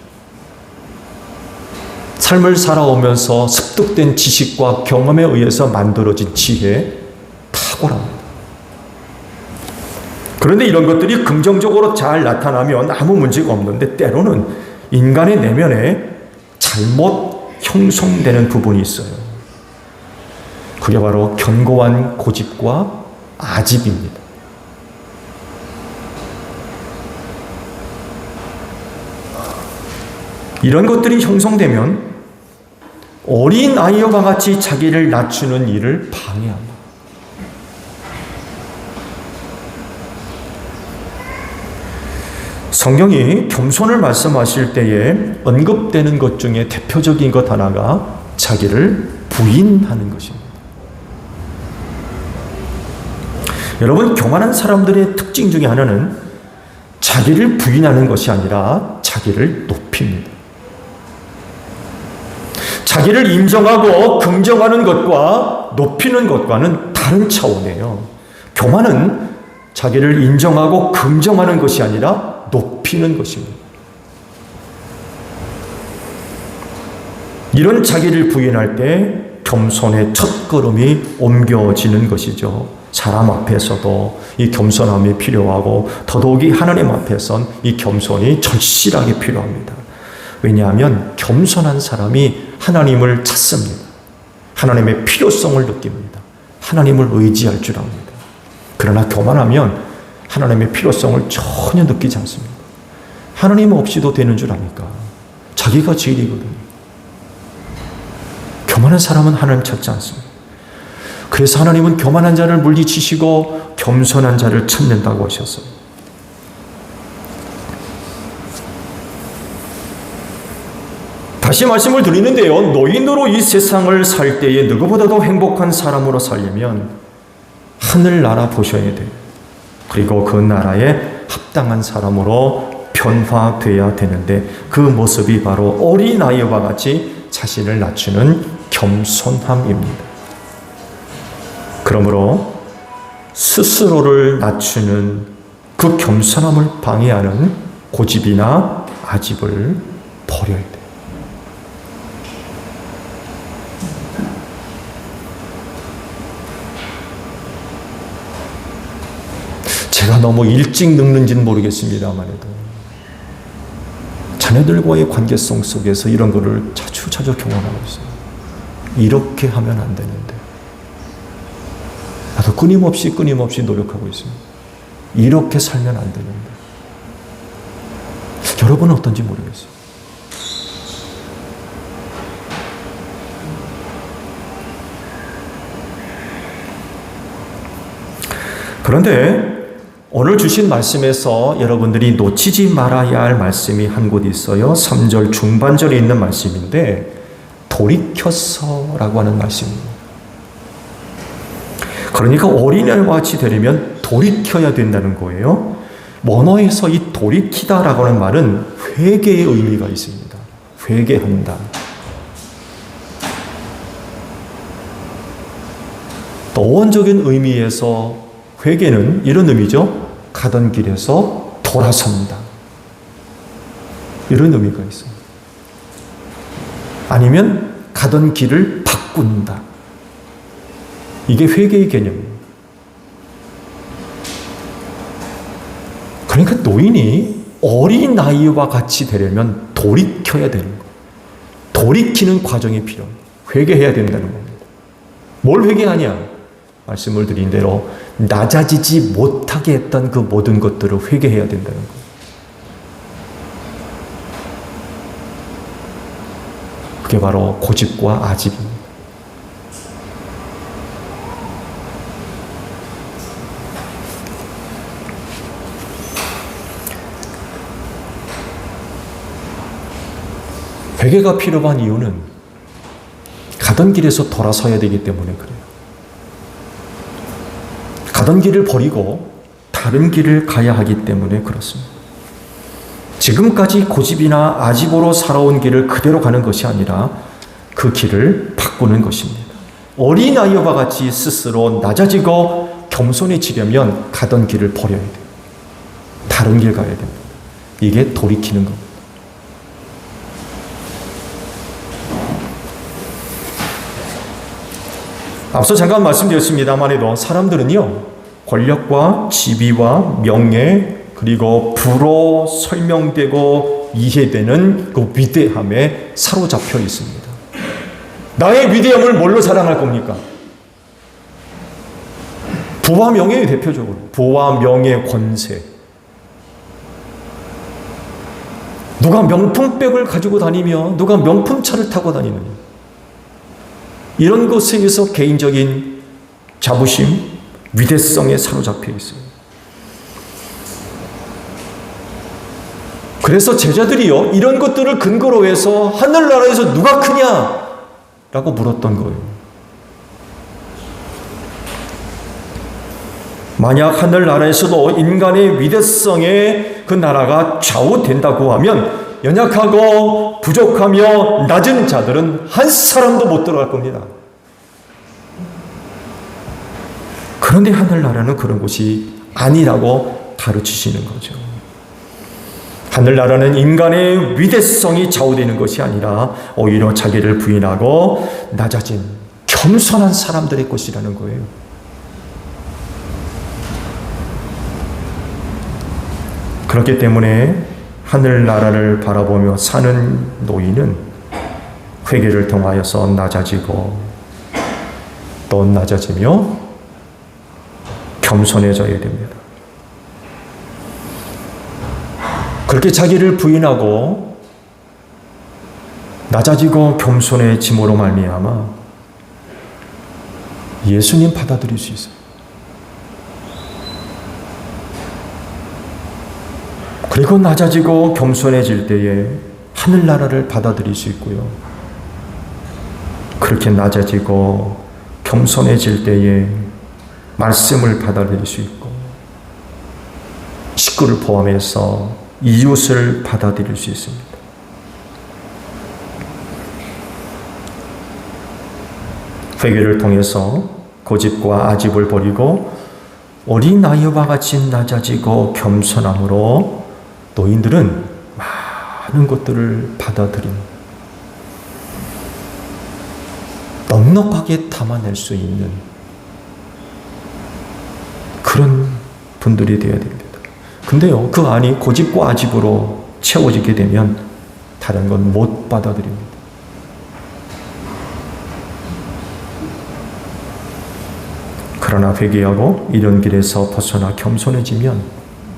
삶을 살아오면서 습득된 지식과 경험에 의해서 만들어진 지혜, 탁월합니다. 그런데 이런 것들이 긍정적으로 잘 나타나면 아무 문제가 없는데, 때로는 인간의 내면에 잘못 형성되는 부분이 있어요. 그게 바로 견고한 고집과 아집입니다. 이런 것들이 형성되면 어린 아이와 같이 자기를 낮추는 일을 방해합니다. 성경이 겸손을 말씀하실 때에 언급되는 것 중에 대표적인 것 하나가 자기를 부인하는 것입니다. 여러분, 교만한 사람들의 특징 중에 하나는 자기를 부인하는 것이 아니라 자기를 높입니다. 자기를 인정하고 긍정하는 것과 높이는 것과는 다른 차원이에요. 교만은 자기를 인정하고 긍정하는 것이 아니라 높이는 것입니다. 이런 자기를 부인할 때 겸손의 첫걸음이 옮겨지는 것이죠. 사람 앞에서도 이 겸손함이 필요하고, 더더욱이 하나님 앞에선 이 겸손이 절실하게 필요합니다. 왜냐하면 겸손한 사람이 하나님을 찾습니다. 하나님의 필요성을 느낍니다. 하나님을 의지할 줄 압니다. 그러나 교만하면 하나님의 필요성을 전혀 느끼지 않습니다. 하나님 없이도 되는 줄 아니까 자기가 제일이거든요. 교만한 사람은 하나님 찾지 않습니다. 그래서 하나님은 교만한 자를 물리치시고 겸손한 자를 찾는다고 하셨어요. 다시 말씀을 드리는데요, 노인으로 이 세상을 살 때에 누구보다도 행복한 사람으로 살려면 하늘나라 보셔야 돼요. 그리고 그 나라에 합당한 사람으로 변화되어야 되는데, 그 모습이 바로 어린아이와 같이 자신을 낮추는 겸손함입니다. 그러므로 스스로를 낮추는 그 겸손함을 방해하는 고집이나 아집을 버려야 돼요. 제가 너무 일찍 늙는지는 모르겠습니다만, 자녀들과의 관계성 속에서 이런 거를 자주 경험하고 있어요. 이렇게 하면 안 되는데, 나도 끊임없이 노력하고 있습니다. 이렇게 살면 안 되는데. 여러분은 어떤지 모르겠어요. 그런데 오늘 주신 말씀에서 여러분들이 놓치지 말아야 할 말씀이 한 곳 있어요. 3절 중반절에 있는 말씀인데, 돌이켜서라고 하는 말씀입니다. 그러니까 어린애와 같이 되려면 돌이켜야 된다는 거예요. 원어에서 이 돌이키다라고 하는 말은 회개의 의미가 있습니다. 회개한다. 또 어원적인 의미에서 회개는 이런 의미죠. 가던 길에서 돌아선다. 이런 의미가 있어요. 아니면 가던 길을 바꾼다. 이게 회개의 개념이에요. 그러니까 노인이 어린아이와 같이 되려면 돌이켜야 되는 거예요. 돌이키는 과정이 필요합니다. 회개해야 된다는 겁니다. 뭘 회개하냐? 말씀을 드린 대로 낮아지지 못하게 했던 그 모든 것들을 회개해야 된다는 거예요. 그게 바로 고집과 아집입니다. 회개가 필요한 이유는 가던 길에서 돌아서야 되기 때문에 그래요. 가던 길을 버리고 다른 길을 가야 하기 때문에 그렇습니다. 지금까지 고집이나 아집으로 살아온 길을 그대로 가는 것이 아니라 그 길을 바꾸는 것입니다. 어린아이와 같이 스스로 낮아지고 겸손해지려면 가던 길을 버려야 돼요. 다른 길 가야 됩니다. 이게 돌이키는 겁니다. 앞서 잠깐 말씀드렸습니다만 해도 사람들은요, 권력과 지위와 명예 그리고 부로 설명되고 이해되는 그 위대함에 사로잡혀 있습니다. 나의 위대함을 뭘로 자랑할 겁니까? 부와 명예의 대표적으로 부와 명예, 권세. 누가 명품백을 가지고 다니며 누가 명품차를 타고 다니느냐, 이런 것에 의해서 개인적인 자부심, 위대성에 사로잡혀 있어요. 그래서 제자들이요, 이런 것들을 근거로 해서 하늘나라에서 누가 크냐? 라고 물었던 거예요. 만약 하늘나라에서도 인간의 위대성에 그 나라가 좌우된다고 하면 연약하고 부족하며 낮은 자들은 한 사람도 못 들어갈 겁니다. 그런데 하늘나라는 그런 곳이 아니라고 가르치시는 거죠. 하늘나라는 인간의 위대성이 좌우되는 것이 아니라 오히려 자기를 부인하고 낮아진 겸손한 사람들의 것이라는 거예요. 그렇기 때문에 하늘나라를 바라보며 사는 노인은 회개를 통하여서 낮아지고 또 낮아지며 겸손해져야 됩니다. 그렇게 자기를 부인하고 낮아지고 겸손해짐으로 말미암아 예수님 받아들일 수 있어요. 그리고 낮아지고 겸손해질 때에 하늘나라를 받아들일 수 있고요. 그렇게 낮아지고 겸손해질 때에 말씀을 받아들일 수 있고, 식구를 포함해서 이웃을 받아들일 수 있습니다. 회개를 통해서 고집과 아집을 버리고 어린아이와 같이 낮아지고 겸손함으로 노인들은 많은 것들을 받아들입니다. 넉넉하게 담아낼 수 있는 그런 분들이 되어야 됩니다. 근데요, 그 안이 고집과 아집으로 채워지게 되면 다른 건 못 받아들입니다. 그러나 회개하고 이런 길에서 벗어나 겸손해지면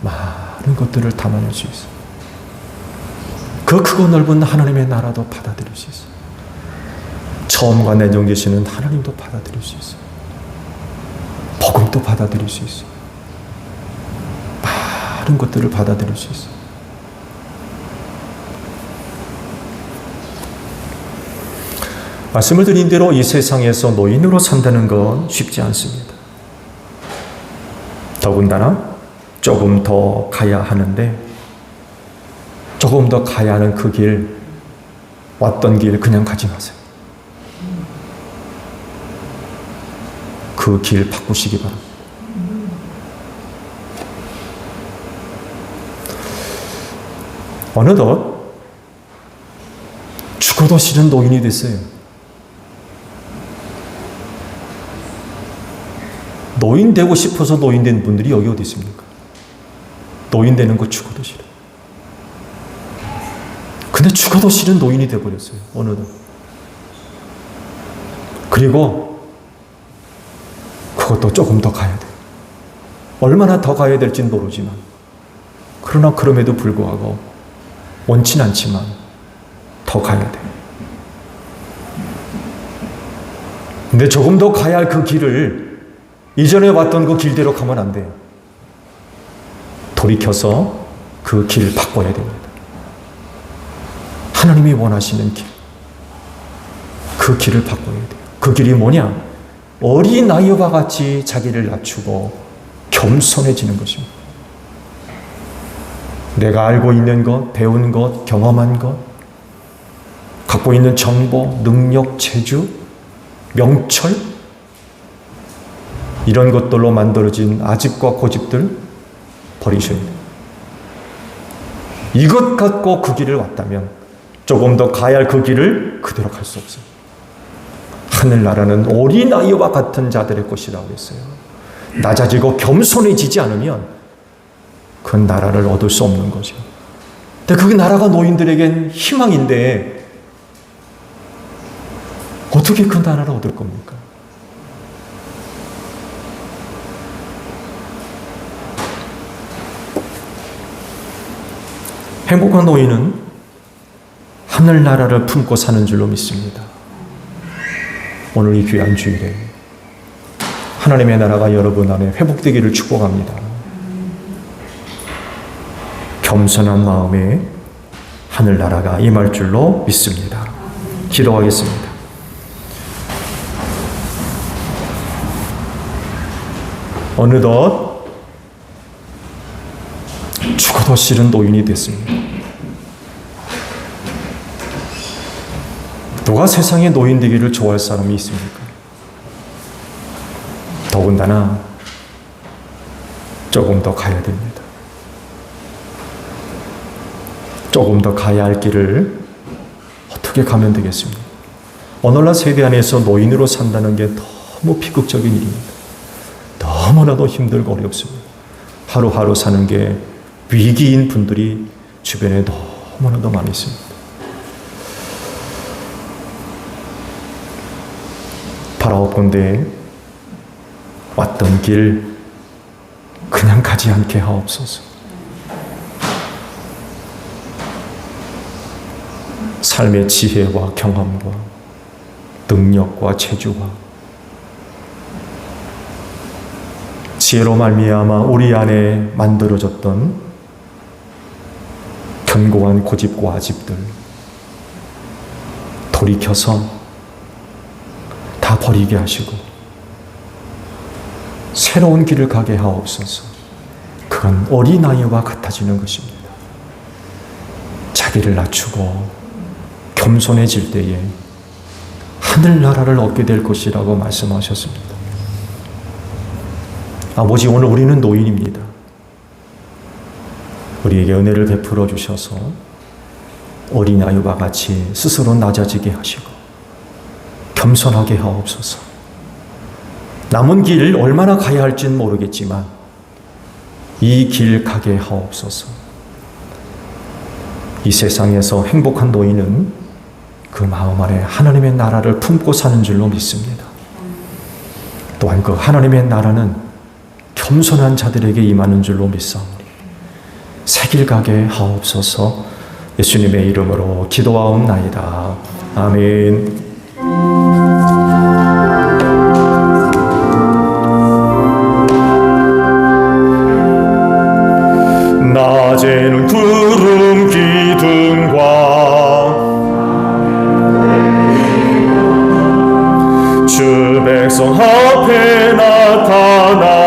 많은 것들을 담아낼 수 있어요. 그 크고 넓은 하나님의 나라도 받아들일 수 있어요. 처음과 내정 되시는 하나님도 받아들일 수 있어요. 복음도 받아들일 수 있어요. 많은 것들을 받아들일 수 있어요. 말씀을 드린 대로 이 세상에서 노인으로 산다는 건 쉽지 않습니다. 더군다나 조금 더 가야 하는데, 조금 더 가야 하는 그 길, 왔던 길 그냥 가지 마세요. 그 길 바꾸시기 바랍니다. 어느덧 죽어도 싫은 노인이 됐어요. 노인 되고 싶어서 노인 된 분들이 여기 어디 있습니까? 노인 되는 거 죽어도 싫어요. 근데 죽어도 싫은 노인이 되어버렸어요. 어느덧. 그리고 그것도 조금 더 가야 돼요. 얼마나 더 가야 될지는 모르지만, 그러나 그럼에도 불구하고 원치는 않지만 더 가야 돼요. 근데 조금 더 가야 할 그 길을 이전에 왔던 그 길대로 가면 안 돼요. 돌이켜서 그 길 바꿔야 됩니다. 하나님이 원하시는 길, 그 길을 바꿔야 돼요. 그 길이 뭐냐? 어린아이와 같이 자기를 낮추고 겸손해지는 것입니다. 내가 알고 있는 것, 배운 것, 경험한 것, 갖고 있는 정보, 능력, 재주, 명철, 이런 것들로 만들어진 아집과 고집들 버리셔야 돼요. 이것 갖고 그 길을 왔다면 조금 더 가야 할 그 길을 그대로 갈 수 없어요. 하늘나라는 어린아이와 같은 자들의 것이라고 했어요. 낮아지고 겸손해지지 않으면 그 나라를 얻을 수 없는 거죠. 근데 그 나라가 노인들에겐 희망인데 어떻게 그 나라를 얻을 겁니까? 행복한 노인은 하늘나라를 품고 사는 줄로 믿습니다. 오늘 이 귀한 주일에 하나님의 나라가 여러분 안에 회복되기를 축복합니다. 겸손한 마음에 하늘나라가 임할 줄로 믿습니다. 기도하겠습니다. 어느덧 죽어도 싫은 노인이 됐습니다. 누가 세상에 노인 되기를 좋아할 사람이 있습니까? 더군다나 조금 더 가야 됩니다. 조금 더 가야 할 길을 어떻게 가면 되겠습니까? 오늘날 세대 안에서 노인으로 산다는 게 너무 비극적인 일입니다. 너무나도 힘들고 어렵습니다. 하루하루 사는 게 위기인 분들이 주변에 너무나도 많이 있습니다. 바라옵건대 왔던 길 그냥 가지 않게 하옵소서. 삶의 지혜와 경험과 능력과 재주와 지혜로 말미암아 우리 안에 만들어졌던 견고한 고집과 아집들 돌이켜서 다 버리게 하시고 새로운 길을 가게 하옵소서. 그건 어린아이와 같아지는 것입니다. 자기를 낮추고 겸손해질 때에 하늘나라를 얻게 될 것이라고 말씀하셨습니다. 아버지, 오늘 우리는 노인입니다. 우리에게 은혜를 베풀어 주셔서 어린아이와 같이 스스로 낮아지게 하시고 겸손하게 하옵소서. 남은 길 얼마나 가야 할지는 모르겠지만 이 길 가게 하옵소서. 이 세상에서 행복한 노인은 그 마음 안에 하나님의 나라를 품고 사는 줄로 믿습니다. 또한 그 하나님의 나라는 겸손한 자들에게 임하는 줄로 믿사오니 새 길 가게 하옵소서. 예수님의 이름으로 기도하옵나이다. 아멘. 낮에는 구름 기둥과 주 백성 앞에 나타나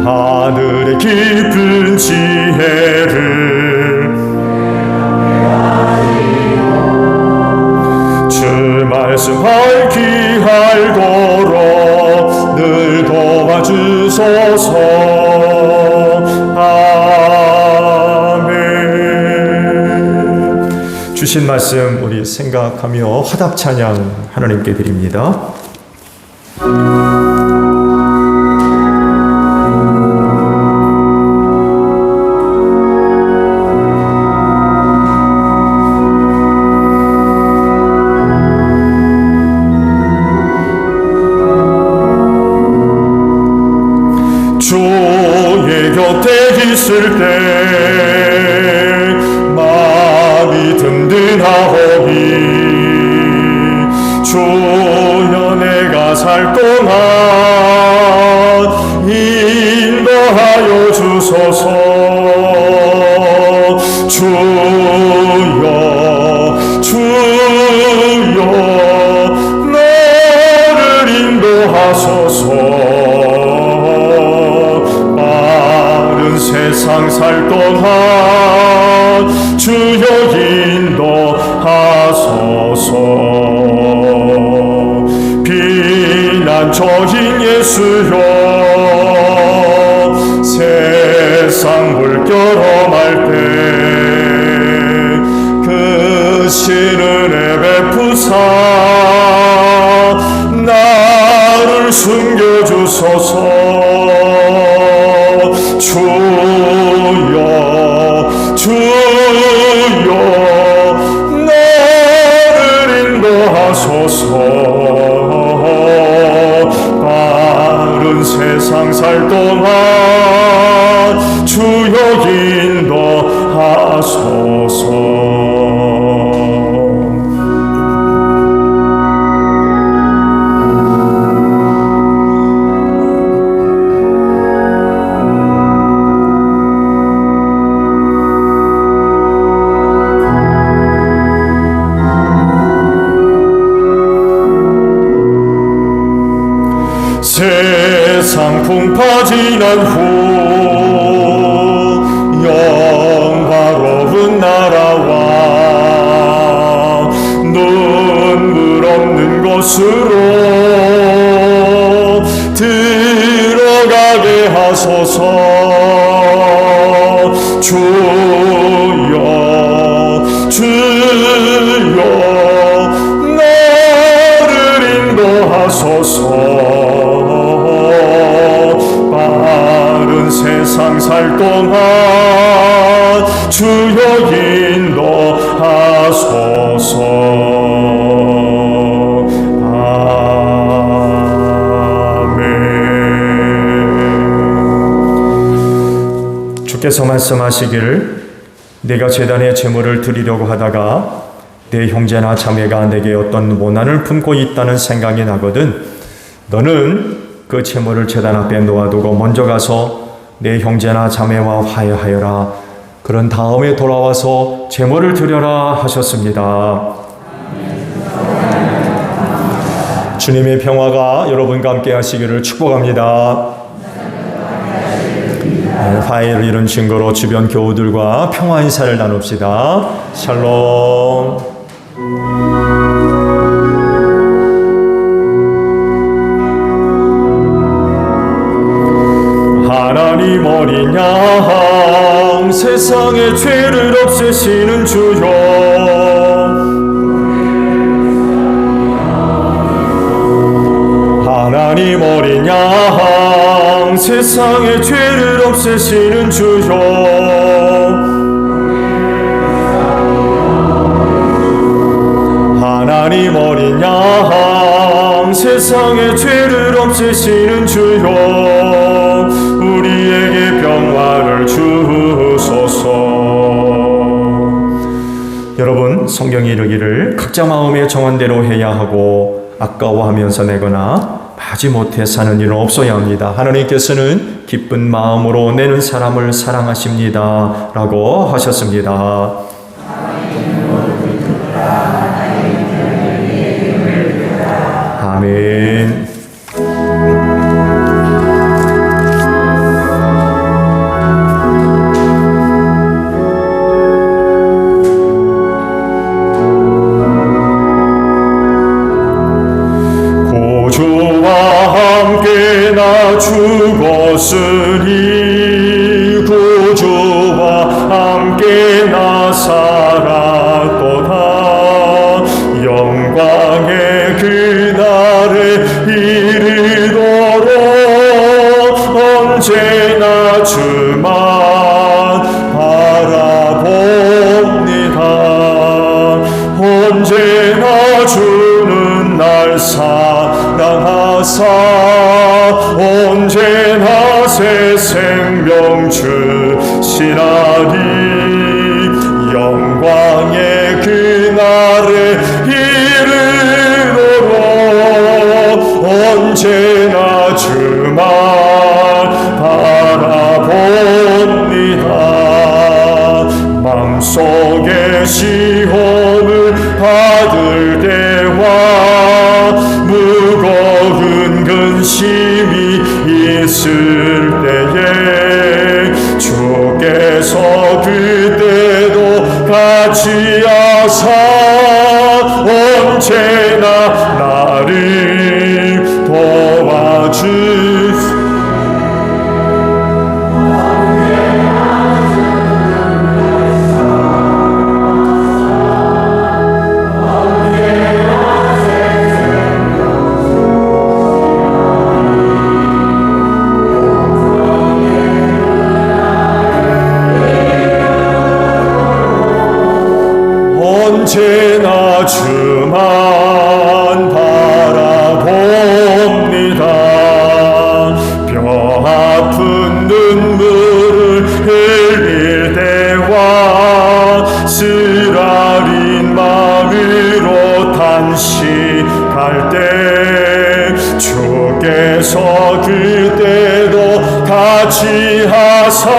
하늘의 깊은 지혜를 주 말씀 밝히 알도록 늘 도와주소서. 아멘. 주신 말씀 우리 생각하며 화답 찬양 하나님께 드립니다. 주의 곁에 있을 때 마음이 든든하오니 주여 내가 살 동안 인도하여 주소서. 주여 주여 나를 인도하소서. 빠른 세상 살 동안 주여 인도하소서. 비난처인 예수여 세상 물결험할 때 그 신은혜 베푸사 나를 숨겨주소서. 주여 주여 나를 인도하소서. 빠른 세상 살 동안 주여 인도하소서. 세상 풍파 지난 후 영화로운 나라와 눈물 없는 곳으로 들어가게 하소서. 주여 주여 나를 인도하소서. 빠른 세상 살 동안 주여 인도하소서. 아멘. 주께서 말씀하시기를 내가 제단에 제물을 드리려고 하다가 내 형제나 자매가 내게 어떤 원한을 품고 있다는 생각이 나거든 너는 그 제물을 제단 앞에 놓아두고 먼저 가서 내 형제나 자매와 화해하여라. 그런 다음에 돌아와서 제물을 드려라 하셨습니다. 주님의 평화가 여러분과 함께 하시기를 축복합니다. 화해를 이룬 증거로 주변 교우들과 평화 인사를 나눕시다. 샬롬. 하나님 어린 양 세상의 죄를 없애시는 주여 하나님 어린 양 세상의 죄를 없애시는 주여 하나님 어린 양 세상의 죄를 없애시는 주여 우리에게 평화를 주소서. 여러분, 성경이 이르기를 각자 마음의 정한대로 해야 하고 아까워하면서 내거나 마지못해 사는 일은 없어야 합니다. 하나님께서는 기쁜 마음으로 내는 사람을 사랑하십니다 라고 하셨습니다. 아멘. 죽었으니 구주와 함께 나 살았도다. 영광의 그날에 이르도록 언제나 주만 바라봅니다. 언제나 주는 날 사랑하사 언제나 새 생명 주시나니 영광의 그날에 이르도록 언제나 주만 바라봅니다. 맘속 고백할 때 주께서 그때도 같이 하사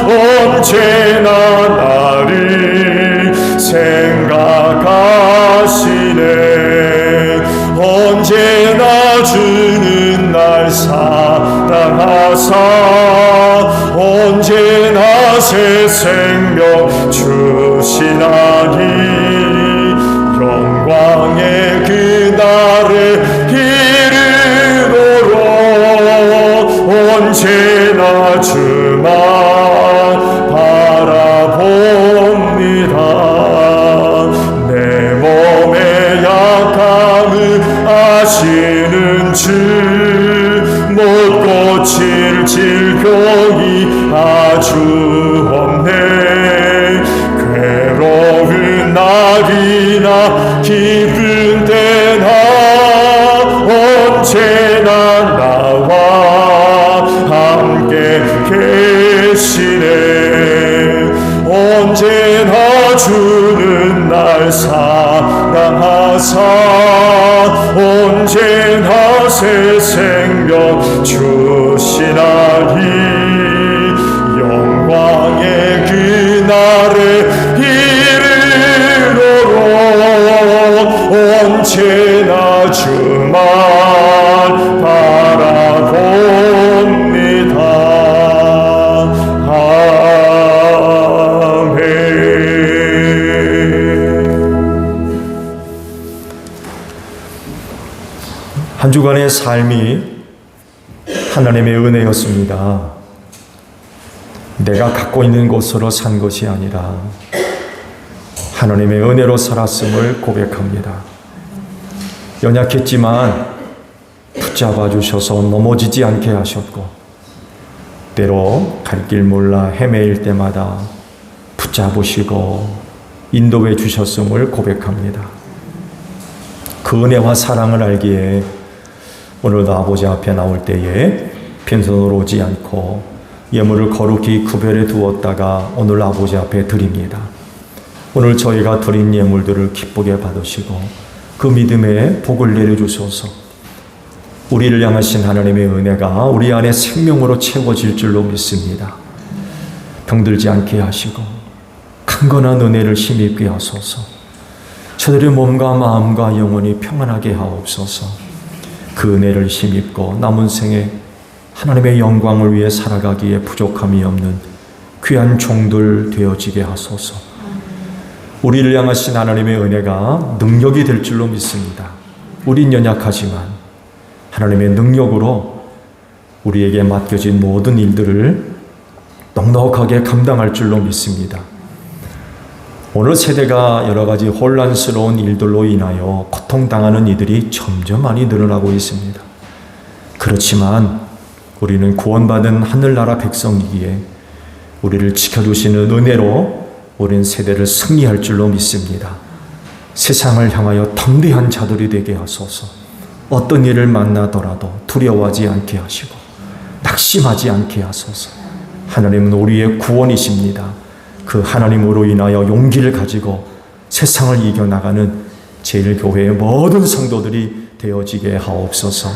언제나 나를 생각하시네. 언제나 주는 날 사랑하사 언제나 새 생명 주시나니 영광의 그날에 이르도록 언제나 주만 바라봅니다. 내 몸의 약함을 아시는 주 못 고칠 질병이 아주 없네. 괴로운 날이나 기쁜 때나 언제나 나와 함께 계시네. 언제나 주는 날 사랑하사 언제나 새 생명 주시나니 영광의 그날에 이르도록 언제나 주만 바라봅니다. 아멘. 한 주간의 삶이 하나님의 은혜였습니다. 내가 갖고 있는 것으로 산 것이 아니라 하나님의 은혜로 살았음을 고백합니다. 연약했지만 붙잡아 주셔서 넘어지지 않게 하셨고 때로 갈 길 몰라 헤매일 때마다 붙잡으시고 인도해 주셨음을 고백합니다. 그 은혜와 사랑을 알기에 오늘도 아버지 앞에 나올 때에 빈손으로 오지 않고 예물을 거룩히 구별해 두었다가 오늘 아버지 앞에 드립니다. 오늘 저희가 드린 예물들을 기쁘게 받으시고 그 믿음에 복을 내려주셔서 우리를 향하신 하나님의 은혜가 우리 안에 생명으로 채워질 줄로 믿습니다. 병들지 않게 하시고 강건한 은혜를 힘입게 하소서. 저들의 몸과 마음과 영혼이 평안하게 하옵소서. 그 은혜를 힘입고 남은 생에 하나님의 영광을 위해 살아가기에 부족함이 없는 귀한 종들 되어지게 하소서. 우리를 향하신 하나님의 은혜가 능력이 될 줄로 믿습니다. 우린 연약하지만 하나님의 능력으로 우리에게 맡겨진 모든 일들을 넉넉하게 감당할 줄로 믿습니다. 오늘 세대가 여러 가지 혼란스러운 일들로 인하여 고통당하는 이들이 점점 많이 늘어나고 있습니다. 그렇지만 우리는 구원받은 하늘나라 백성이기에 우리를 지켜주시는 은혜로 우리는 세대를 승리할 줄로 믿습니다. 세상을 향하여 담대한 자들이 되게 하소서. 어떤 일을 만나더라도 두려워하지 않게 하시고 낙심하지 않게 하소서. 하나님은 우리의 구원이십니다. 그 하나님으로 인하여 용기를 가지고 세상을 이겨나가는 제일교회의 모든 성도들이 되어지게 하옵소서.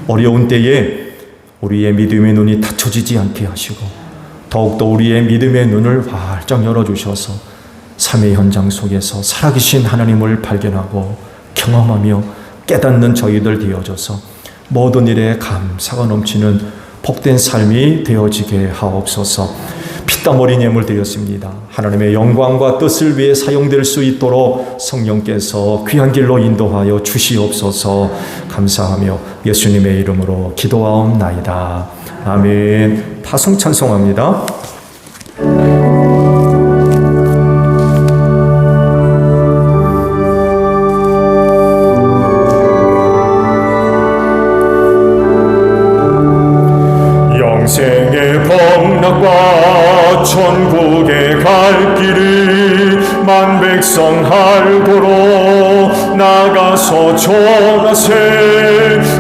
어려운 때에 우리의 믿음의 눈이 닫혀지지 않게 하시고 더욱더 우리의 믿음의 눈을 활짝 열어주셔서 삶의 현장 속에서 살아계신 하나님을 발견하고 경험하며 깨닫는 저희들 되어져서 모든 일에 감사가 넘치는 복된 삶이 되어지게 하옵소서. 피땀 흘린 예물 드렸습니다. 하나님의 영광과 뜻을 위해 사용될 수 있도록 성령께서 귀한 길로 인도하여 주시옵소서. 감사하며 예수님의 이름으로 기도하옵나이다. 아멘. 파송 찬송합니다. 영생의 복락과 천국에 갈 길을 만백성 알도록 나가서 전하세.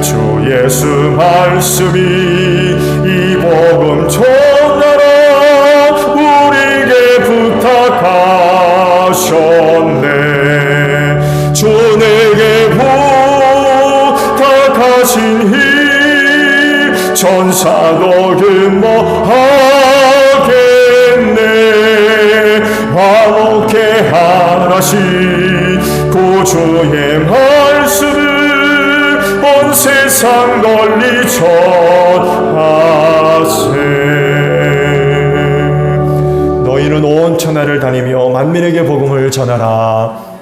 주 예수 말씀이 이 복음 전하라 우리에게 부탁하셨네. 주 내게 천사도 근모하겠네. 화목해 하나시 구주의 말씀을 온 세상 널리 전하세. 너희는 온 천하를 다니며 만민에게 복음을 전하라.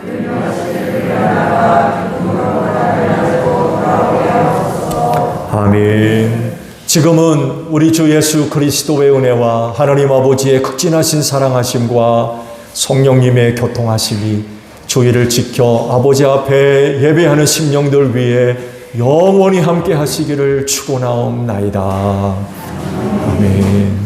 아멘. 지금은 우리 주 예수 그리스도의 은혜와 하나님 아버지의 극진하신 사랑하심과 성령님의 교통하심이 주의를 지켜 아버지 앞에 예배하는 심령들 위해 영원히 함께 하시기를 축원하옵나이다. 아멘.